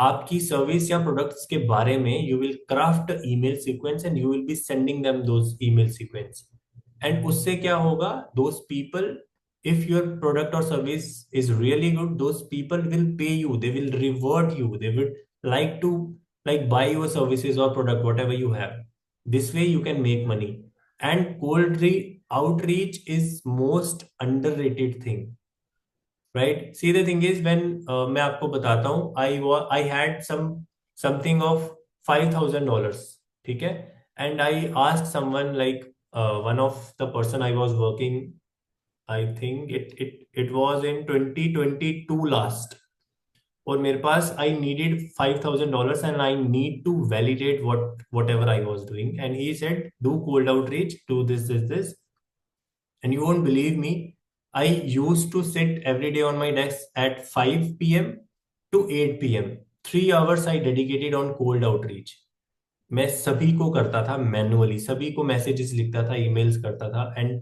आपकी service या products के बारे में you will craft email sequence and you will be sending them those email sequence. And उससे क्या होगा, those people, if your product or service is really good, those people will pay you, they will reward you, they would like to like buy your services or product, whatever you have. This way you can make money. And outreach is most underrated thing, right? See, the thing is, when मैं आपको बताता हूँ, I had something of $5,000. ठीक है. And I asked someone like one of the person I was working, I think it was in 2022 last. और मेरे पास I needed $5,000 and I need to validate whatever I was doing. And he said, do cold outreach, do this. And you won't believe me, I used to sit every day on my desk at 5 p.m. to 8 p.m. 3 hours I dedicated on cold outreach. मैं सभी को करता था manually, सभी को messages लिखता था, emails करता था. एंड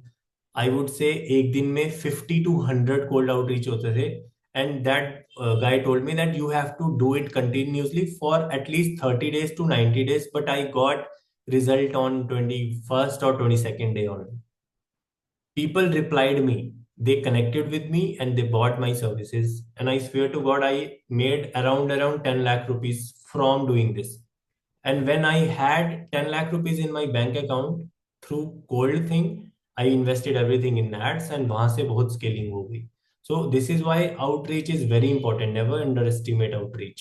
आई वुड से एक दिन में 50 to 100 कोल्ड आउटरीच होते थे. And that guy told me that you have to do it continuously for at least 30 days to 90 days, but I got result on 21st or 22nd day only. People replied me, they connected with me and they bought my services, and I swear to God, I made around 10 lakh rupees from doing this. And when I had 10 lakh rupees in my bank account through cold thing, I invested everything in ads and वहां से बहुत scaling हो गई. So this is why outreach is very important. Never underestimate outreach.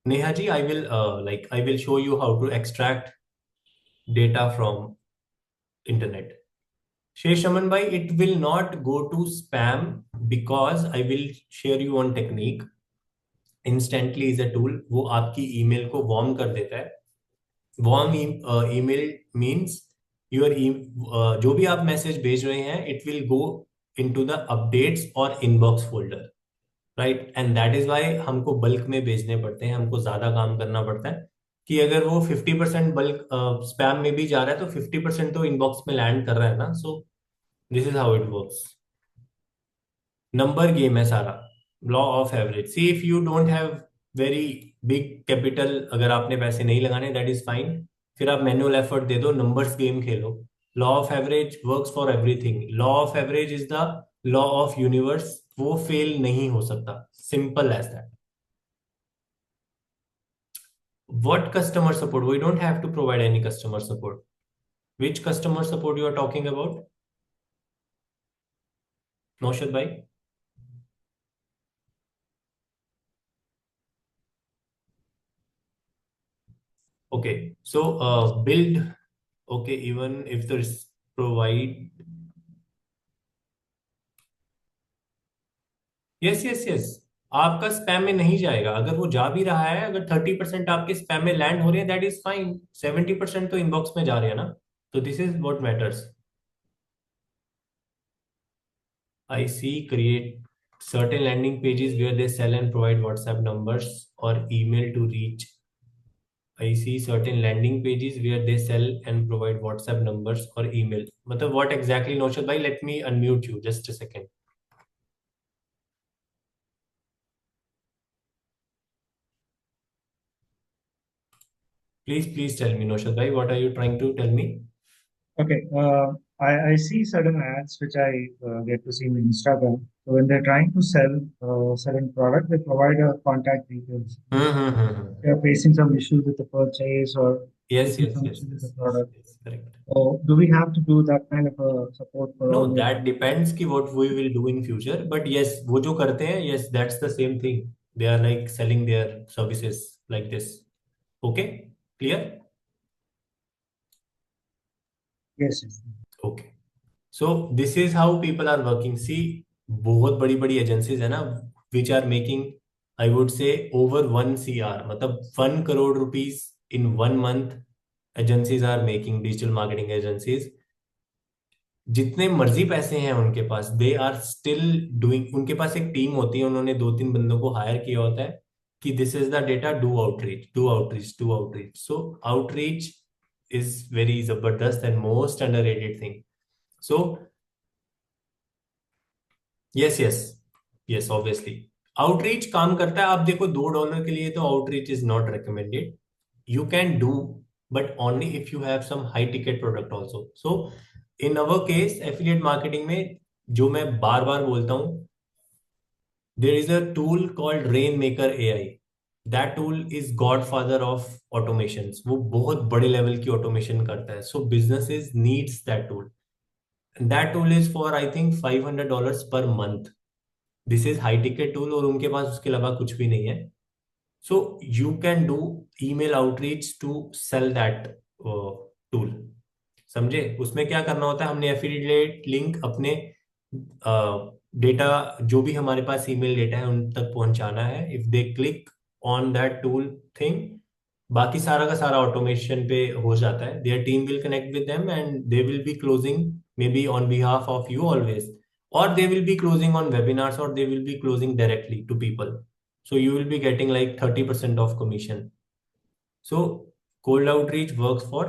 Neha ji, I will show you how to extract data from internet. Shesh Aman bhai, it will not go to spam because I will share you one technique. Instantly is a tool, वो आपकी email को warm कर देता है. Warm email means जो भी आप message भेज रहे हैं, it will go into the updates और inbox folder, right. And that is why हमको बल्क में भेजने पड़ते हैं, हमको ज्यादा काम करना पड़ता है. कि अगर वो 50% बल्क स्पैम में भी जा रहा है तो 50% तो इनबॉक्स में लैंड कर रहा है ना. So this is how it works. Number game है सारा. Law of average. C if you don't have very big capital, अगर आपने पैसे नहीं लगाने, दैट इज फाइन. फिर आप मैनुअल एफर्ट दे दो, नंबर्स गेम खेलो. Law of average works for everything. Law of average is the law of universe. वो फेल नहीं हो सकता. Simple as that. What customer support? We don't have to provide any customer support. Which customer support you are talking about? Naushad bhai? Okay, so build. Okay, even if there's provide. Yes, yes, yes. आपका spam में नहीं जाएगा. अगर वो जा भी रहा है, अगर 30% आपके स्पैम में लैंड हो रहे हैं, दैट इज फाइन. 70% तो इनबॉक्स में जा रहे हैं ना. तो this is what matters. I see create certain landing pages where they sell and provide WhatsApp numbers or email to reach. I see certain landing pages where they sell and provide WhatsApp numbers or email. मतलब what exactly, Naushad bhai? Let me unmute you just a second. Please tell me, Naushad bhai, what are you trying to tell me? Okay, I see certain ads which I get to see on Instagram. So when they're trying to sell certain product, they provide contact details. They are facing some issues with the purchase or Yes, facing yes, some yes, issues with the yes, product. yes, correct. So do we have to do that kind of support for all No, the that depends ki what we will do in future. But yes, वो जो करते हैं, yes, that's the same thing. They are like selling their services like this. Okay, clear? Yes, yes. Okay. So this is how people are working. See, बहुत बड़ी बड़ी agencies है ना, which are making, I would say, over 1 CR, मतलब 1 crore rupees in 1 month. Agencies are making, digital marketing agencies. जितने मर्जी पैसे हैं उनके पास, दे आर स्टिल डूइंग. उनके पास एक टीम होती है, उन्होंने 2-3 बंदों को हायर किया होता है कि this is the data, do outreach, do outreach, do outreach. So outreach is very जबरदस्त and most underrated thing. So yes, yes, yes, obviously outreach काम करता है. आप देखो, $2 के लिए तो outreach is not recommended. You can do, but only if you have some high ticket product also. So in our case affiliate marketing में, जो मैं बार बार बोलता हूं, there is a tool called Rainmaker AI. That tool is godfather of automation. वो बहुत बड़े लेवल की ऑटोमेशन करता है. So businesses needs that tool. That tool is for I think $500 per month. This is high ticket tool और उनके पास उसके अलावा कुछ भी नहीं है. So you can do email outreach to sell that tool. समझे? उसमें क्या करना होता है, हमने एफिलिएट लिंक अपने डेटा, जो भी हमारे पास ईमेल डेटा है, उन तक पहुंचाना है. If they click on that tool thing, बाकी सारा का सारा ऑटोमेशन पे हो जाता है. Their team will connect with them and they will be closing may be on behalf of you always, or they will be closing on webinars, or they will be closing directly to people. So you will be getting like 30% of commission. So cold outreach works for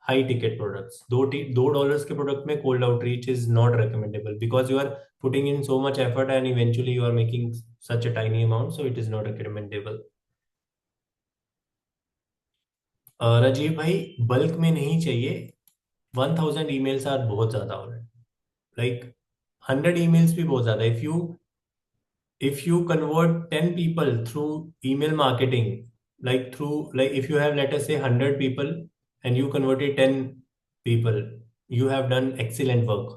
high ticket products. $2 के product में cold outreach is not recommendable because you are putting in so much effort and eventually you are making such a tiny amount, so it is not recommendable. Rajiv भाई, bulk में नहीं चाहिए. 1000 emails are बहुत ज्यादा हो रहे हैं. Like 100 emails भी बहुत ज्यादा. If you convert 10 people through email marketing, like if you have, let us say, 100 people and you converted 10 people, you have done excellent work.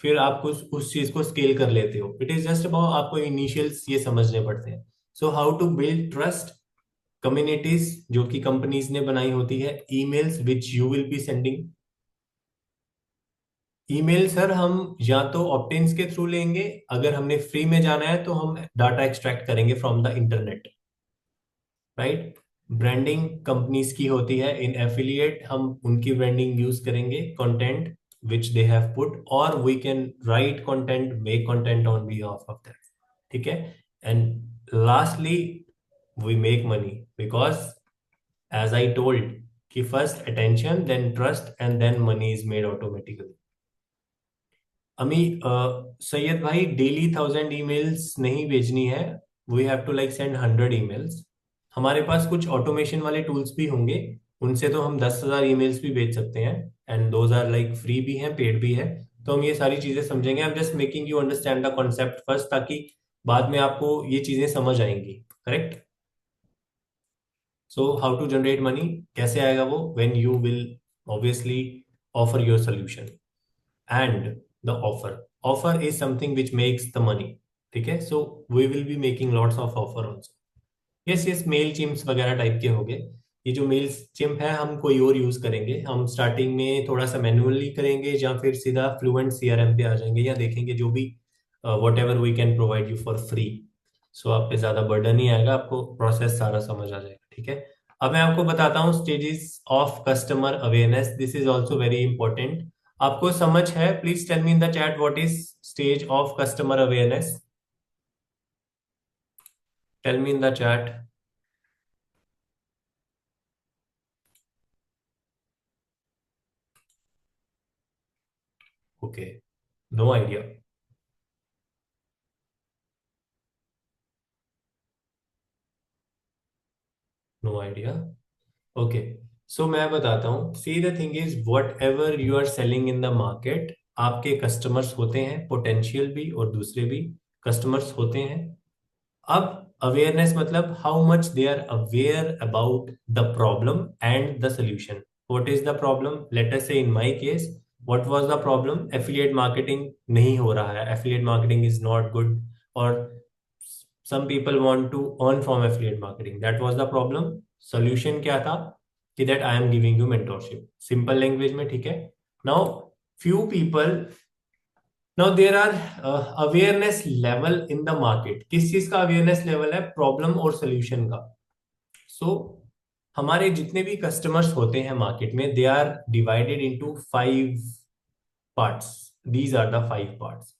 फिर आप उस चीज को स्केल कर लेते हो. इट इज जस्ट अबाउट, आपको इनिशियल्स ये समझने पड़ते हैं. So how to build trust. Communities जो कि कंपनीज ने बनाई होती है. Emails which you will be sending. Email sir हम या तो ऑप्टेन्स के थ्रू लेंगे, अगर हमने फ्री में जाना है तो हम डाटा एक्सट्रैक्ट करेंगे from the internet, right. Branding companies की होती है. इन एफिलिएट हम उनकी ब्रांडिंग यूज करेंगे, content which they have put, और we can write content, make content on behalf of that. ठीक है. And lastly we make money because as I told कि first attention, then trust and then money is made automatically. Ami Syed भाई, daily 1000 emails नहीं भेजनी है, we have to like send 100 emails. हमारे पास कुछ ऑटोमेशन वाले टूल्स भी होंगे, उनसे तो हम 10,000 ईमेल्स भी भेज सकते हैं, and those are like free भी हैं, पेड भी है। तो हम ये सारी चीजें समझेंगे। I am just making you understand the concept first, ताकि बाद में आपको ये चीजें समझ आएंगी। Correct? So how to generate money, कैसे आएगा वो? When you will obviously offer your solution and the offer is something which makes the money. ठीक है? So we will be making lots of offer also. Yes yes, Mailchimp वगैरह type के हो गए। ये जो मेल चिम्प है हम कोई और यूज करेंगे, हम स्टार्टिंग में थोड़ा सा मैन्युअली करेंगे, या फिर सीधा फ्लुएंट सीआरएम पे आ जाएंगे, या देखेंगे जो भी whatever we can provide you for free. So आप पे ज्यादा बर्डन नहीं आएगा, आपको प्रोसेस सारा समझ आ जाएगा। ठीक है? अब मैं आपको बताता हूँ stages of customer awareness. This is also very important. आपको समझ है? Please tell me in the chat what is stage of customer awareness. Tell me in the chat. Okay, no idea. No idea. Okay, so मैं बताता हूँ। See the thing is, whatever you are selling in the market, आपके customers होते हैं, potential भी और दूसरे भी कस्टमर्स होते हैं। अब अवेयरनेस मतलब how much they are aware about the problem and the solution. What is the problem? Let us say in my case, what was the problem? Affiliate marketing नहीं हो रहा है, affiliate marketing is not good, और some people want to earn from affiliate marketing. That was the problem. Solution क्या था? कि that I am giving you mentorship. Simple language में, ठीक है? Now few people, now there are awareness level in the market. किस चीज का awareness level है? Problem और solution का. So हमारे जितने भी customers होते हैं मार्केट में, they are divided into 5 parts. These are the 5 parts.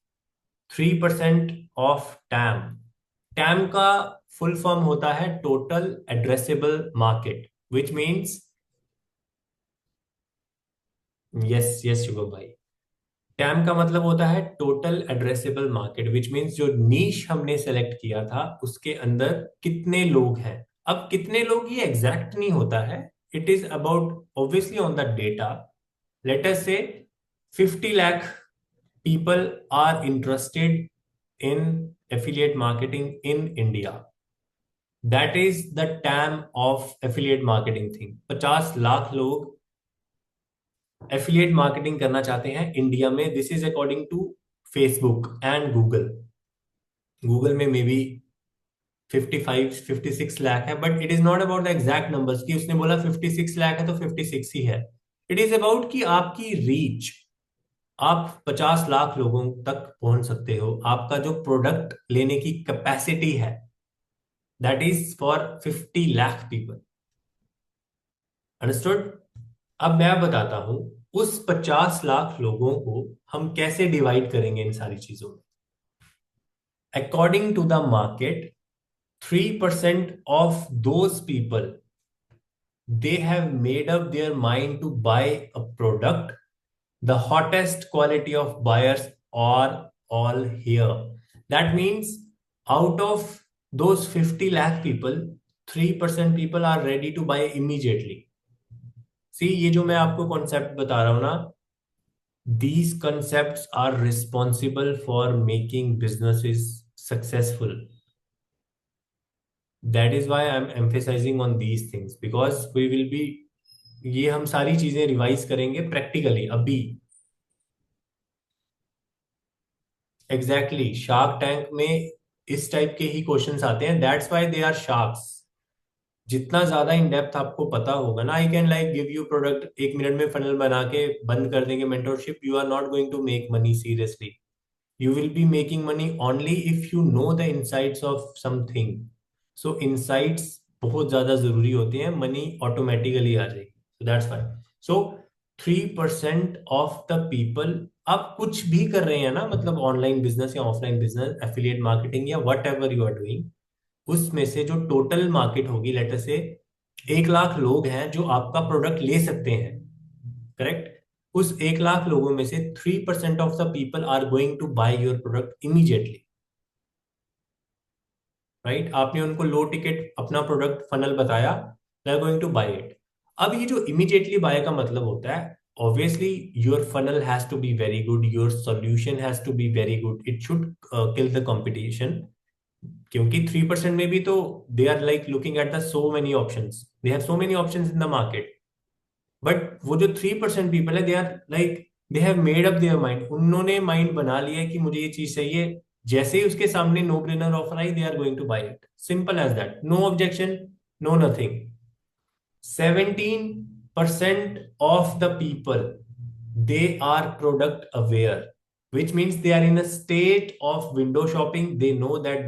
3% of TAM. Time का फुल फॉर्म होता है total addressable market, which means, yes yes Shubham भाई, टैम का मतलब होता है total addressable market, which means जो नीश हमने सेलेक्ट किया था उसके अंदर कितने लोग हैं। अब कितने लोग ये एग्जैक्ट नहीं होता है, it is about obviously on the data. Late us say 50 lakh people are interested in affiliate marketing in India. That is the TAM of affiliate marketing thing. 50 lakh लोग affiliate marketing करना चाहते हैं इंडिया में. This is according to Facebook and Google. Google में may be 56 lakh है, but it is not about the exact numbers की उसने बोला 56 लाख है तो 56 ही है. इट इज अबाउट कि आपकी रीच, आप 50 लाख लोगों तक पहुंच सकते हो. आपका जो प्रोडक्ट लेने की कैपेसिटी है, that is for 50 lakh people. Understood? अब मैं बताता हूं उस 50 लाख लोगों को हम कैसे डिवाइड करेंगे इन सारी चीजों में. According to the market, 3% of those people, they have made up their mind to buy a product. The hottest quality of buyers are all here. That means out of those 50 lakh people, 3% people are ready to buy immediately. See, ये जो मैं आपको concept बता रहा हूं ना, these concepts are responsible for making businesses successful. That is why I'm emphasizing on these things, because we will be, ये हम सारी चीजें रिवाइज करेंगे प्रैक्टिकली अभी. एग्जैक्टली, शार्क टैंक में इस टाइप के ही क्वेश्चंस आते हैं. That's why they are sharks. जितना ज्यादा इन डेप्थ आपको पता होगा ना, I can like give you product, 1 minute में फनल बना के बंद कर देंगे mentorship. You are not going to make money seriously. You will be making money only if you know the insights of something. So insights बहुत ज्यादा जरूरी होते हैं, मनी ऑटोमेटिकली आ जाएगी. So that's why. So 3% of the people, आप कुछ भी कर रहे हैं ना, मतलब ऑनलाइन बिजनेस या ऑफलाइन बिजनेस, एफिलिएट मार्केटिंग या whatever you are doing, उसमें से जो टोटल मार्केट होगी, लेट अस से 1 लाख लोग हैं जो आपका प्रोडक्ट ले सकते हैं, करेक्ट? उस 1 लाख लोगों में से 3% of the people are going to buy your product immediately, right? आपने उनको लो टिकट अपना प्रोडक्ट फनल बताया, they are going to buy it. अब ये जो इमीडिएटली बाय का मतलब होता है, obviously your funnel has to be very good, your solution has to be very good, it should kill the competition. क्योंकि 3% में भी तो they are like looking at the so many options, they have so many options in the market. But वो जो 3% people है, they are like they have made up their mind, उन्होंने mind बना लिया है कि मुझे ये चीज चाहिए। जैसे ही उसके सामने नो ब्रेनर ऑफर आई, they are going to buy it, simple as that, no objection, no nothing. 17% of the people, they are product aware, which means they are in a state of window shopping. They know that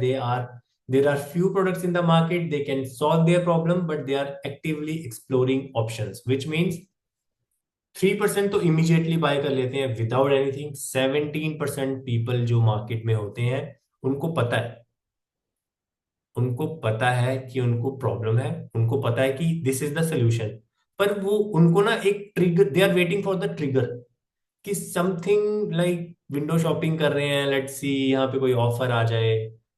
there are few products in the market, they can solve their problem, but they are actively exploring options, which means 3% तो immediately buy कर लेते हैं without anything। 17% people जो market में होते हैं, उनको पता है, उनको पता है कि उनको प्रॉब्लम है, उनको पता है कि दिस इज द सोल्यूशन, पर वो उनको ना एक trigger, they are waiting for the trigger कि समथिंग लाइक विंडो शॉपिंग कर रहे हैं, लेट्स सी यहाँ पे कोई ऑफर आ जाए,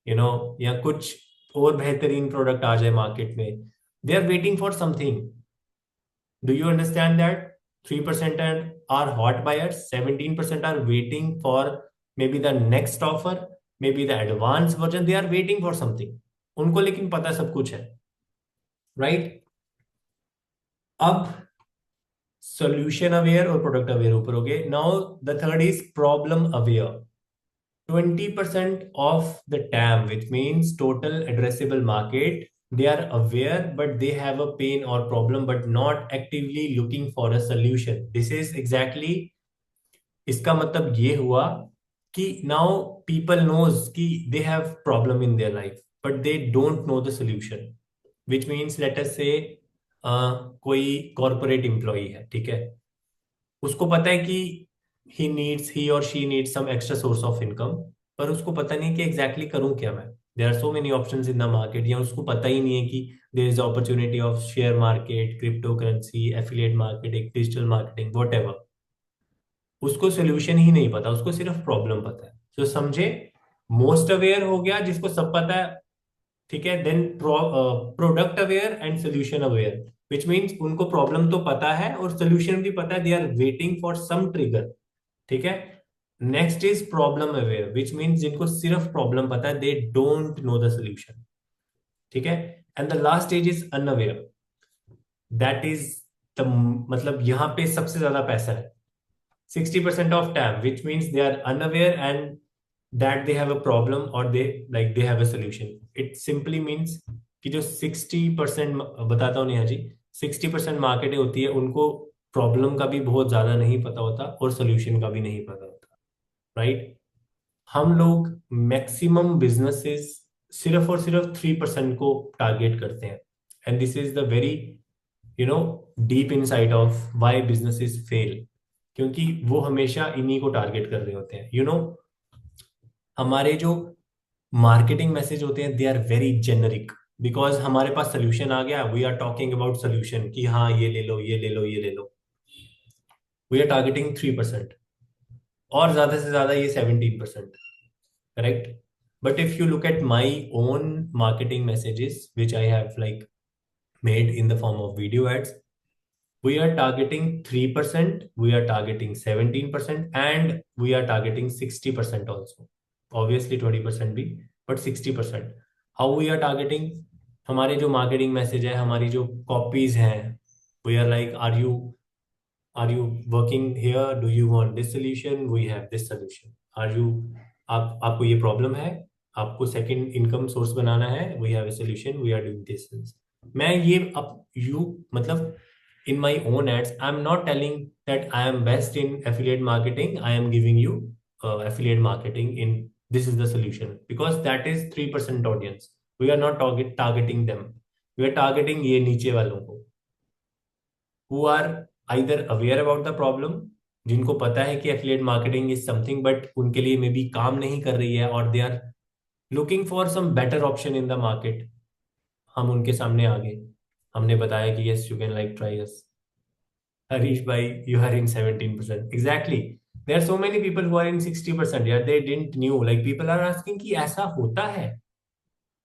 या कुछ और बेहतरीन प्रोडक्ट आ जाए मार्केट में, they are waiting for something. Do you understand that? 3% are hot buyers, 17% are waiting for maybe the next offer, maybe the advanced version, they are waiting for something, उनको लेकिन पता सब कुछ है, राइट? अब solution aware और product aware ऊपर हो गए। Now the third is problem aware. 20% of the time, which means total addressable market, they are aware but they have a pain or problem but not actively looking for a solution. This is exactly, इसका मतलब ये हुआ कि now people knows कि they have problem in their life but they don't know the solution, which means let us say कोई corporate employee है, ठीक है, उसको पता है कि he or she needs some extra source of income, पर उसको पता नहीं कि exactly करूं क्या मैं, there are so many options in the market, या उसको पता ही नहीं है कि there is opportunity of share market, cryptocurrency, affiliate marketing, digital marketing, whatever, उसको सोल्यूशन ही नहीं पता, उसको सिर्फ प्रॉब्लम पता है। तो समझे, मोस्ट अवेयर हो गया जिसको सब पता है, ठीक है, then product aware and solution aware, which means उनको प्रॉब्लम तो पता है और सोल्यूशन भी पता है, they are waiting for some trigger, ठीक है। Next is problem aware, which means जिनको सिर्फ प्रॉब्लम पता है, they don't know the solution, ठीक है। And the last stage is unaware, that is the, मतलब यहां पे सबसे ज्यादा पैसा है, 60% of time, which means they are unaware and that they have a problem or they have a solution. It simply means कि जो 60%, बताता हूँ नेहा जी, 60% मार्केट होती है, उनको प्रॉब्लम का भी बहुत ज्यादा नहीं पता होता और सोल्यूशन का भी नहीं पता होता, राइट? हम लोग मैक्सिमम बिजनेसेस सिर्फ और सिर्फ 3% को टारगेट करते हैं, and this is the very deep insight of why businesses fail, क्योंकि वो हमेशा इन्हीं को टारगेट कर रहे होते हैं। हमारे जो मार्केटिंग मैसेज होते हैं, they are very generic, because हमारे पास सोल्यूशन आ गया, we are talking about solution कि हाँ ये ले लो, ये ले लो, ये ले लो। वी आर टारगेटिंग 3% और ज्यादा से ज्यादा ये 17%, correct? But if you look at my own marketing messages which I have like made in the form of video ads, we are targeting 3%, we are targeting 17%, and we are targeting 60% also, obviously 20% भी, but 60%. how we are targeting? हमारे जो marketing message है, हमारी जो copies हैं, we are like, are you working here, do you want this solution, we have this solution, आपको ये problem है, आपको सेकंड इनकम सोर्स बनाना है, we have a solution, we are doing this. मैं ये मतलब in my own ads, I'm not telling that I am best in affiliate marketing, I am giving you affiliate marketing in this is the solution, because that is 3% audience, we are not targeting them, we are targeting ये नीचे वालों को, who are either aware about the problem, जिनको पता है कि affiliate marketing is something but उनके लिए मे बी काम नहीं कर रही है, और they are looking for some better option in the market, हम उनके सामने आ गए, हमने बताया कि yes you can like try us. Harish bhai, you are in 17%. Exactly. There are so many people who are in 60%. Yeah, they didn't knew. Like people are asking कि ऐसा होता है,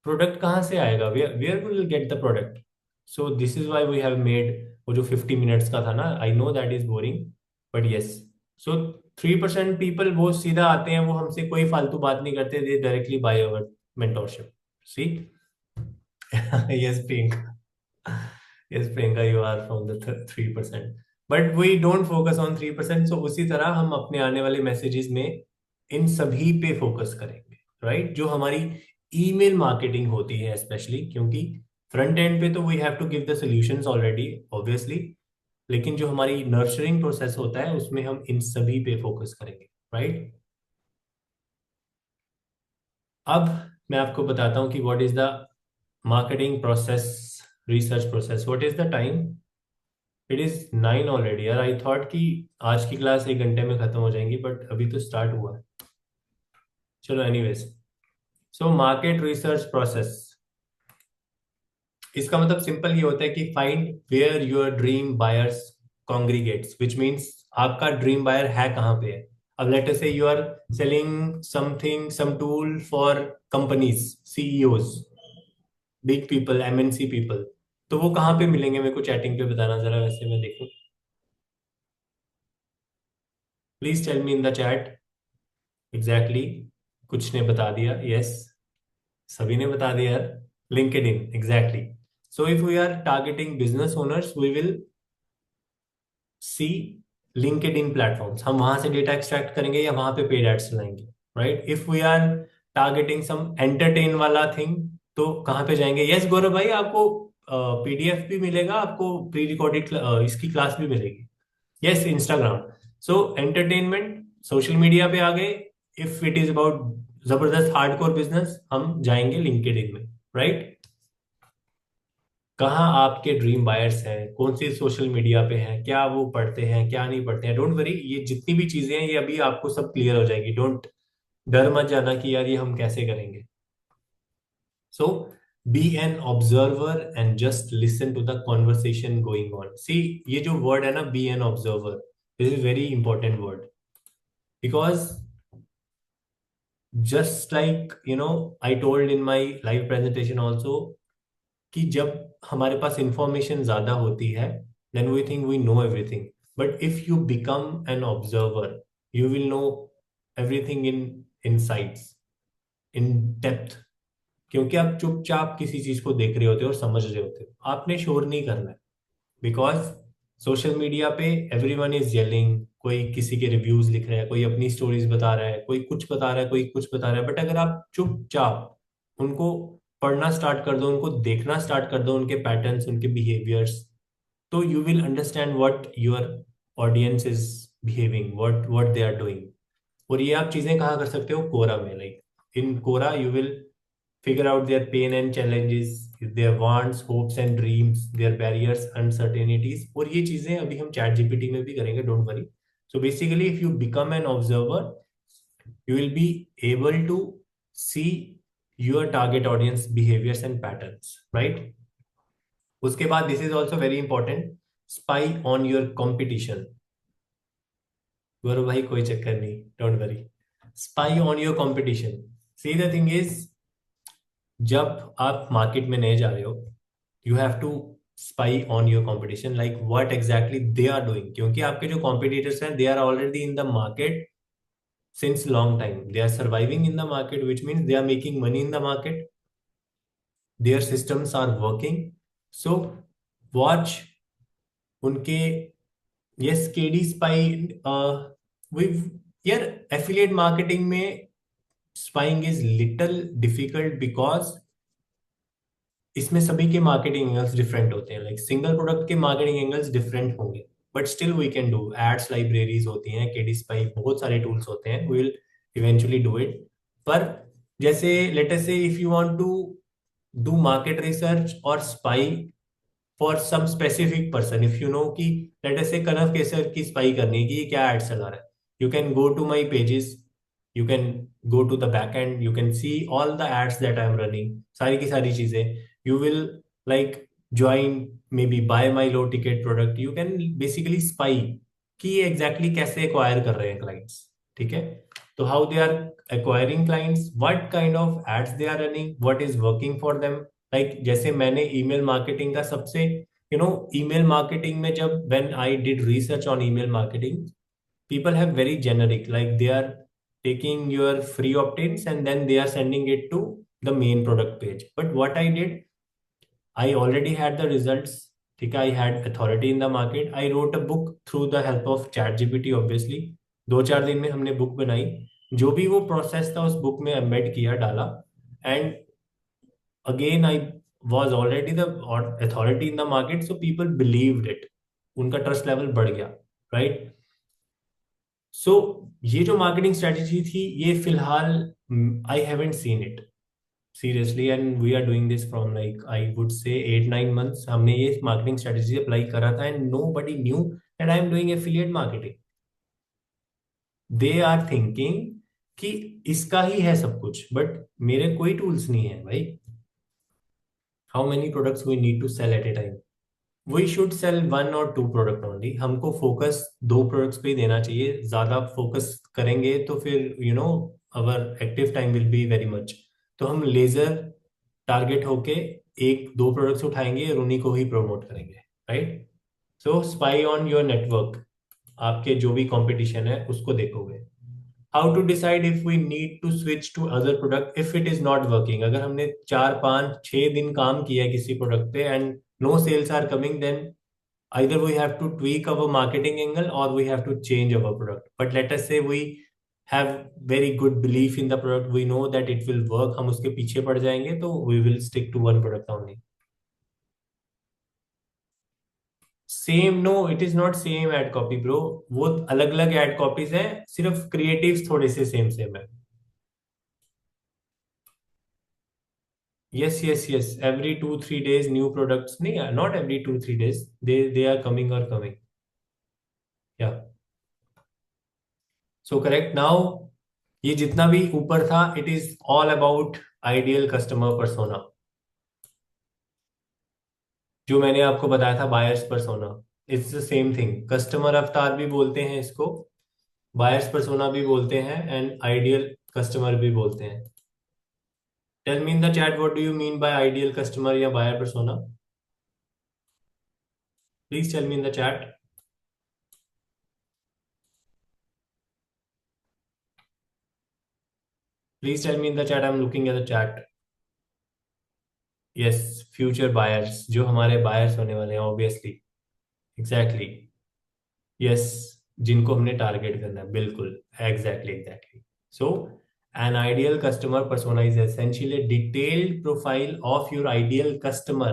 प्रोडक्ट कहाँ से आएगा, where will we get the product? So this is why we have made वो जो 50 minutes का था ना, I know that is boring, but yes. So 3% people वो सीधा आते हैं, वो हमसे कोई फालतू बात नहीं करते, they directly buy our mentorship. See? Yes, Priyanka. Yes, Priyanka, you are from the 3%. But we don't focus on 3%. So उसी तरह हम अपने आने वाले मैसेजेस में इन सभी पे फोकस करेंगे, राइट? जो हमारी ईमेल मार्केटिंग होती है स्पेशली, क्योंकि फ्रंट एंड पे तो we have to give the solutions already obviously, लेकिन जो हमारी नर्चरिंग प्रोसेस होता है उसमें हम इन सभी पे फोकस करेंगे, राइट? अब मैं आपको बताता हूं कि what is the marketing process, research process. What is the time? It is 9 already यार. आई थॉट कि आज की क्लास 1 घंटे में खत्म हो जाएंगी, बट अभी तो स्टार्ट हुआ है. चलो anyways. So market research process, इसका मतलब सिंपल ये होता है कि find where your dream buyers congregates, which means आपका ड्रीम बायर है कहाँ पे है. अब let us say you are selling something, some tool for companies, CEOs, big people, MNC people, तो वो कहाँ पे मिलेंगे? मेरे को चैटिंग पे बताना जरा, वैसे मैं देखूं. Please tell me in the chat exactly. कुछ ने बता दिया, यस, सभी ने बता दिया यार. LinkedIn, exactly. So if we are targeting business owners, we will see LinkedIn platforms. हम वहां से डेटा एक्सट्रैक्ट करेंगे या वहां पे पेड एड्स चलाएंगे, right? If we are targeting some entertain वाला थिंग, तो कहाँ पे जाएंगे? यस गौरव भाई, आपको पीडीएफ भी मिलेगा, आपको प्री रिकॉर्डेड इसकी क्लास भी मिलेगी. Yes, Instagram. So entertainment, social media पे आ गए. इफ इट इज अबाउट जबरदस्त हार्डकोर बिजनेस, हम जाएंगे लिंक्डइन में, राइट? कहाँ आपके ड्रीम बायर्स हैं, कौन सी सोशल मीडिया पे हैं, क्या वो पढ़ते हैं, क्या नहीं पढ़ते हैं. डोंट वरी, ये जितनी भी चीजें हैं ये अभी आपको सब क्लियर हो जाएगी. डोंट, डर मत जाना कि यार ये हम कैसे करेंगे. So be an observer and just listen to the conversation going on. See, ये जो वर्ड है ना, be an observer, this is very important word, because just like I told in my live presentation also कि जब हमारे पास information ज्यादा होती है, then we think we know everything, but if you become an observer, you will know everything in insights, in depth. क्योंकि आप चुपचाप किसी चीज को देख रहे होते हो और समझ रहे होते हो, आपने शोर नहीं करना है. बिकॉज सोशल मीडिया पे एवरीवन इज येलिंग, कोई किसी के रिव्यूज लिख रहा है, कोई अपनी स्टोरीज बता रहा है, कोई कुछ बता रहा है, कोई कुछ बता रहा है. बट अगर आप चुपचाप उनको पढ़ना स्टार्ट कर दो, उनको देखना स्टार्ट कर दो, उनके पैटर्न्स, उनके बिहेवियर्स, तो you will understand what your audience is behaving, what they are doing. और ये आप चीजें कहाँ कर सकते हो? कोरा में. Like in Quora you will figure out their pain and challenges, their wants, hopes and dreams, their barriers, uncertainties. और ये चीजें अभी हम चैट जीपीटी में भी करेंगे, don't worry. So basically if you become an observer, you will be able to see your target audience behaviors and patterns, right? उसके बाद this is also very important, spy on your competition. गौरव भाई कोई चक्कर नहीं, don't worry. spy on your competition. See, the thing is, जब आप market में नए जा रहे हो, you have to spy on your competition, like what exactly they are doing. क्योंकि आपके जो कॉम्पिटिटर्स हैं, they are already in the market since long time. They are surviving in the market, which means they are making money in the market. Their systems are working. So watch उनके. Yes, KD spy. यार affiliate marketing में spying is little difficult, because इसमें सभी के marketing angles different होते हैं. Like single product के marketing angles different होंगे, but still we can do. Ads libraries होती हैं, केडी स्पाई, बहुत सारे टूल्स होते हैं. We will eventually do it. पर जैसे let us say if you want to do market research और spy for some specific person, if you know कि लेट अस से कनव केसर की स्पाई करनी है कि ये क्या एड चला रहा है, you can go to my pages, you can go to the back end, you can see all the ads that I am running, सारी की सारी चीजें. You will like join, maybe buy my low ticket product. You can basically spy कि ये exactly कैसे acquire कर रहे हैं clients. ठीक है, तो how they are acquiring clients, what kind of ads they are running, what is working for them. Like जैसे मैंने email marketing का सबसे email marketing में जब when I did research on email marketing, people have very generic, like they are taking your free opt-ins and then they are sending it to the main product page. But what I did, I already had the results. ठीक है, I had authority in the market. I wrote a book through the help of ChatGPT obviously. 2-4 दिन में हमने book बनाई, जो भी वो process था उस बुक में एम्बेड किया, डाला, and again I was already the authority in the market, so people believed it. उनका ट्रस्ट लेवल बढ़ गया, राइट? सो ये जो मार्केटिंग स्ट्रेटेजी थी, ये फिलहाल I haven't seen it seriously, and we are doing this from, like, I would say 8-9 months. हमने ये marketing strategy अप्लाई करा था and nobody knew that I am doing affiliate marketing. They are thinking कि इसका ही है सब कुछ, but मेरे कोई tools नहीं है भाई. How many products we need to sell at a time? We should sell 1 or 2 product only. हमको फोकस 2 प्रोडक्ट्स पे ही देना चाहिए. ज्यादा फोकस करेंगे तो फिर our active time will be very much. तो हम लेजर टारगेट होके 1-2 प्रोडक्ट्स उठाएंगे और उन्हीं को ही प्रमोट करेंगे, right? So spy on your network. आपके जो भी कंपटीशन है उसको देखोगे. How to decide if we need to switch to other product if it is not working. अगर हमने 4-5-6 दिन काम किया है किसी प्रोडक्ट पे and no sales are coming, then either we have to tweak our marketing angle or we have to change our product. But let us say we have very good belief in the product, we know that it will work, हम उसके पीछे पड़ जाएंगे, तो we will stick to one product only. Same, no it is not same ad copy bro. वो अलग अलग ad copies हैं, सिर्फ क्रिएटिव्स थोड़े से सेम सेम है. Yes, yes, yes. Every 2-3 days new products. नहीं, not every 2-3 days. They are coming or coming. Yeah. So correct. Now ये जितना भी ऊपर था, it is all about ideal customer persona. जो मैंने आपको बताया था buyers persona. It's the same thing. Customer अवतार भी बोलते हैं इसको, बायर्स persona भी बोलते हैं, एंड आइडियल कस्टमर भी बोलते हैं. Tell me in the chat, what do you mean by ideal customer या buyer persona? Please tell me in the chat. Please tell me in the chat. I'm looking at the chat. Yes, future buyers, जो हमारे buyers होने वाले हैं, obviously. Exactly. Yes, जिनको हमने target करना है, बिल्कुल. Exactly. So, an ideal customer persona is essentially a detailed profile of your ideal customer.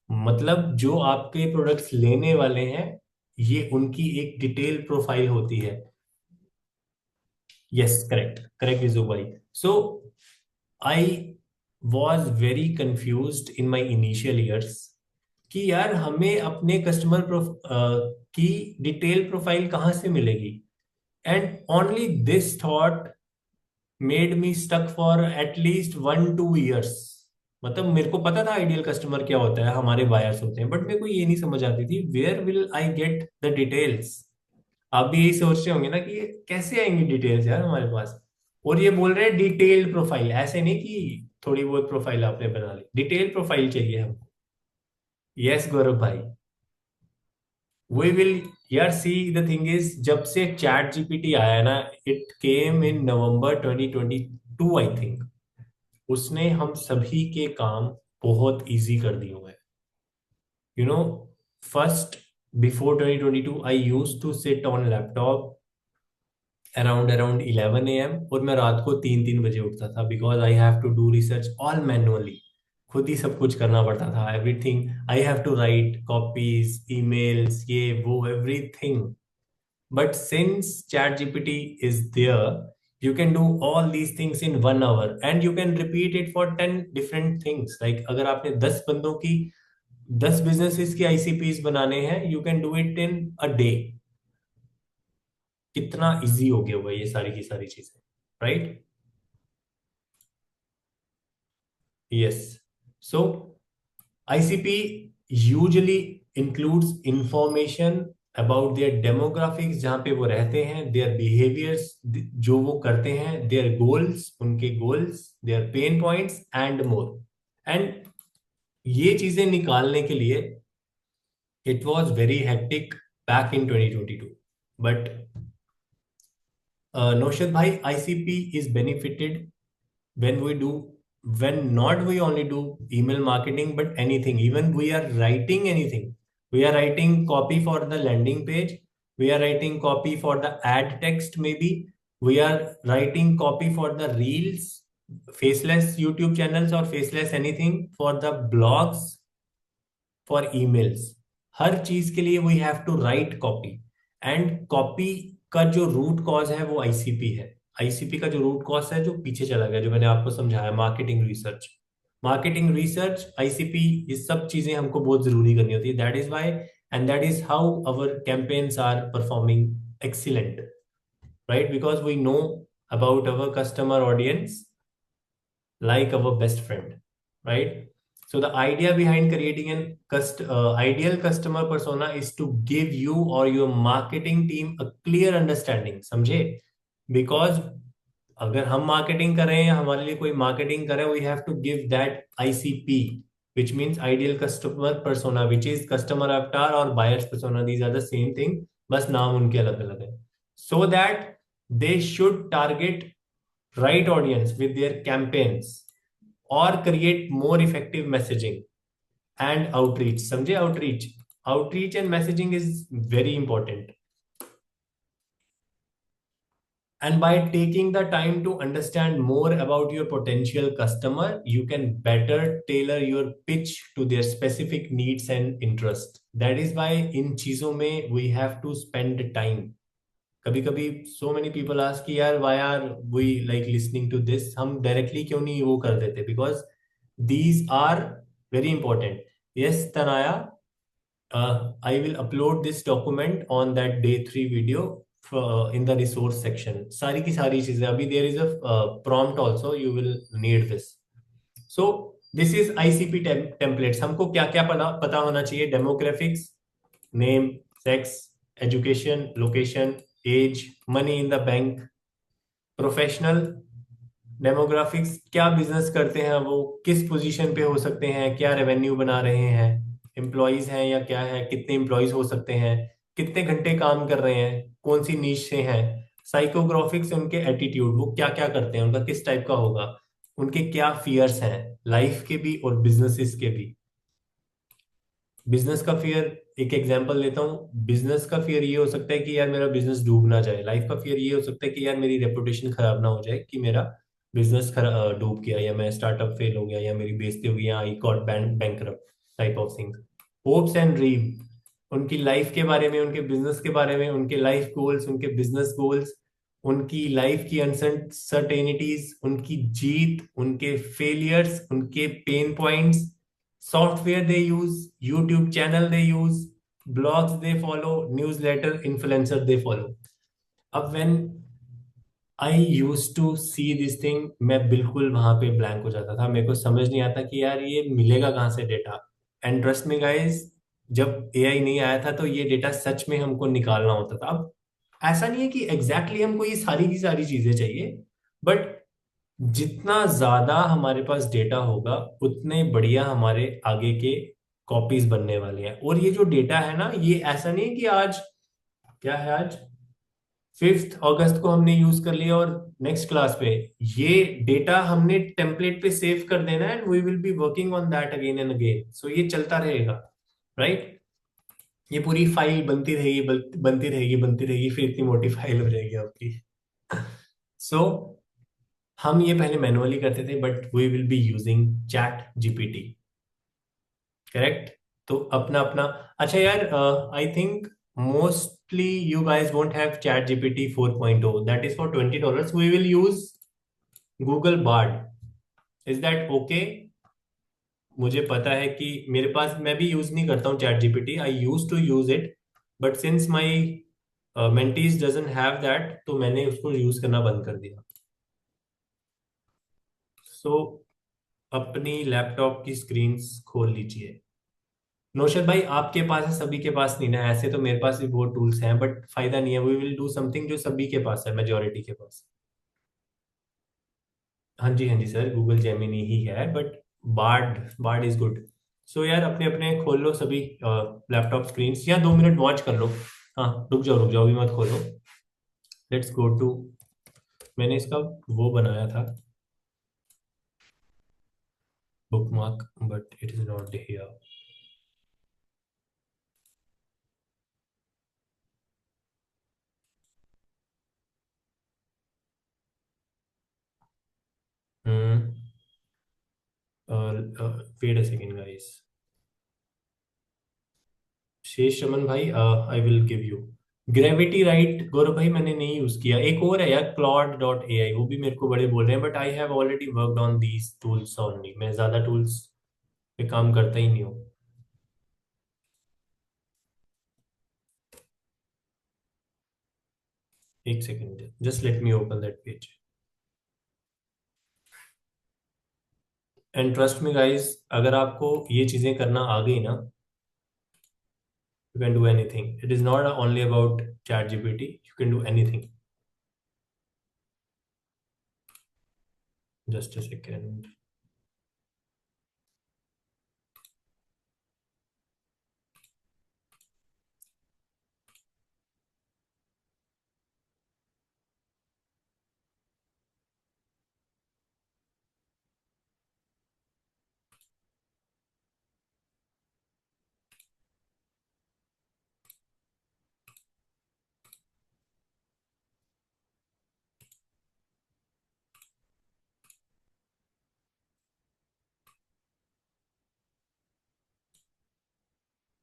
मतलब जो आपके प्रोडक्ट्स लेने वाले हैं, ये उनकी एक डिटेल प्रोफाइल होती है. Yes, correct, Vizu bhai. So I was very confused in my initial years कि यार हमें अपने कस्टमर की डिटेल प्रोफाइल कहाँ से मिलेगी. And only this thought made me stuck for at least 1-2 years. मतलब मेरे को पता था आइडियल कस्टमर क्या होता है, हमारे बायर्स होते हैं, बट मेरे को ये नहीं समझ आती थी where will I get the details. आप भी यही सोच रहे होंगे ना कि ये कैसे आएंगी डिटेल्स यार हमारे पास. और ये बोल रहे हैं डिटेल्ड प्रोफाइल, ऐसे नहीं कि थोड़ी बहुत प्रोफाइल आपने बना ली, डिटेल प्रोफाइल चाहिए हमको. यस गौरव भाई, वी विल. यार सी द थिंग इज, जब से चैट जीपीटी आया ना, it came in November 2022 I think, उसने हम सभी के काम बहुत इजी कर दिए हुए हैं. First, before 2022 I used to sit on laptop around 11 a.m. और मैं रात को 3-3 बजे उठता था, because I have to do research all manually. खुद ही सब कुछ करना पड़ता था, everything I have to write copies, emails, ये वो, everything. But since ChatGPT is there, you can do all these things in 1 hour and you can repeat it for 10 different things. Like अगर आपने 10 बंदों की 10 businesses की आईसीपीस बनाने हैं, you can do it in a day. कितना easy हो गया हुआ ये सारी की सारी चीजें, right? Yes. So ICP usually includes information about their demographics, जहाँ पे वो रहते हैं, their behaviors, जो वो करते हैं, their goals, उनके goals, their pain points and more. And ये चीजें निकालने के लिए it was very hectic back in 2022. But Naushad bhai, ICP is benefited when not we only do email marketing, but anything. Even we are writing anything. We are writing copy for the landing page. We are writing copy for the ad text, maybe. We are writing copy for the reels, faceless YouTube channels or faceless anything, for the blogs, for emails. हर चीज के लिए we have to write copy, and copy का जो root cause है वो ICP है. ICP का जो रूट कॉज है जो पीछे चला गया, जो मैंने आपको समझाया, मार्केटिंग रिसर्च, आईसीपी, ये सब चीजें हमको बहुत जरूरी करनी होती है. That is why and that is how our campaigns are performing excellent, right? Because we know about our customer audience like our best friend, right? So the idea behind creating an ideal customer persona is to give you or your marketing team a clear understanding, समझे? Because अगर हम marketing कर रहे हैं या हमारे लिए कोई मार्केटिंग कर रहे हैं, we have to give that ICP, which means ideal customer persona, which is customer avatar or buyer's persona. These are the same thing, बस नाम उनके अलग अलग है. So that they should target right audience with their campaigns or create more effective messaging and outreach. समझे? outreach and messaging is very important. And by taking the time to understand more about your potential customer, you can better tailor your pitch to their specific needs and interest. That is why इन चीजों में we have to spend time. कभी कभी so many people ask कि यार why are we like listening to this, हम directly क्यों नहीं वो कर देते? Because these are very important. Yes, Tanaya, I will upload this document on that day 3 video in the resource section. सारी की सारी चीजें अभी, there is a prompt also, you will need this. So this is ICP templates. हमको क्या क्या पता होना चाहिए? Demographics, name, sex, education, location, age, money in the bank, professional demographics, क्या बिजनेस करते हैं वो, किस पोजीशन पे हो सकते हैं, क्या रेवेन्यू बना रहे हैं, एम्प्लॉयज हैं या क्या है, कितने एम्प्लॉयज हो सकते हैं, कितने घंटे काम कर रहे हैं, कौन सी नीश से हैं. साइकोग्राफिक्स, उनके एटीट्यूड, वो क्या क्या करते हैं, उनका किस टाइप का होगा, उनके क्या फियर्स हैं, लाइफ के भी और बिजनेसेस के भी. बिजनेस का फियर, एक एग्जांपल लेता हूँ. बिजनेस का फियर ये हो सकता है कि यार मेरा बिजनेस डूब ना जाए. लाइफ का फियर ये हो सकता है कि यार मेरी रेपुटेशन खराब ना हो जाए, कि मेरा बिजनेस डूब गया, या मैं स्टार्टअप फेल हो गया, या मेरी बेइज्जती हो गई, या I got bankrupt, type of thing. Hopes and dream, उनकी लाइफ के बारे में, उनके बिजनेस के बारे में, उनके लाइफ गोल्स, उनके बिजनेस गोल्स, उनकी लाइफ की अनसर्टेनिटीज, उनकी जीत, उनके फेलियर्स, उनके pen points, software they use, YouTube channel they use, blogs they follow, newsletter, influencer they follow. अब when I used to see this thing, मैं बिल्कुल वहां पे ब्लैंक हो जाता था. मेरे को समझ नहीं आता कि यार ये मिलेगा कहाँ से data. And trust me guys, जब AI नहीं आया था तो ये डेटा सच में हमको निकालना होता था. अब ऐसा नहीं है कि एग्जैक्टली हमको ये सारी की सारी चीजें चाहिए, बट जितना ज्यादा हमारे पास डेटा होगा उतने बढ़िया हमारे आगे के कॉपीज बनने वाले हैं. और ये जो डेटा है ना, ये ऐसा नहीं है कि आज क्या है, आज 5 अगस्त को हमने यूज कर लिया और नेक्स्ट क्लास पे ये डेटा हमने टेम्पलेट पे सेव कर देना है, and we will be working on that again and again. So ये चलता रहेगा, राइट? ये पूरी फाइल बनती रहेगी, बनती रहेगी, बनती रहेगी, फिर इतनी मोटी फाइल हो जाएगी आपकी. सो हम ये पहले मैनुअली करते थे, but we will be using ChatGPT, correct? तो अपना अपना. अच्छा यार, I think mostly you guys won't have chat gpt 4.0, that is for $20. We will use Google Bard. Is that okay? मुझे पता है कि मेरे पास, मैं भी यूज नहीं करता हूँ ChatGPT. I use to use it, but since my mentees doesn't have that, तो मैंने उसको यूज करना बंद कर दिया. So अपनी लैपटॉप की स्क्रीन खोल लीजिए। नौशद भाई आपके पास है, सभी के पास नहीं ना, ऐसे तो मेरे पास भी बहुत टूल्स हैं बट फायदा नहीं है। वी विल डू समथिंग जो सभी के पास है, मेजोरिटी के पास। हाँ जी सर, गूगल जेमिनी ही है but Bard Bard is good. So यार अपने अपने खोल लो सभी लैपटॉप स्क्रीन्स, या 2 मिनट वॉच कर लो। हाँ रुक जाओ अभी मत खोलो। लेट्स गो टू, मैंने इसका वो बनाया था bookmark but it is not here. Hmm wait a second guys. Shesh Raman भाई I will give you gravity right. Gaurav भाई मैंने नहीं यूज किया। एक और है यार क्लॉड डॉट ए आई, वो भी मेरे को बड़े बोल रहे हैं but I have already worked on these tools only. मैं ज्यादा टूल्स पे काम करता ही नहीं हूँ। एक second, just let me open that page and trust me guys, अगर आपको ये चीजें करना आ गई ना, you can do anything. It is not only about ChatGPT. You can do anything. Just a second.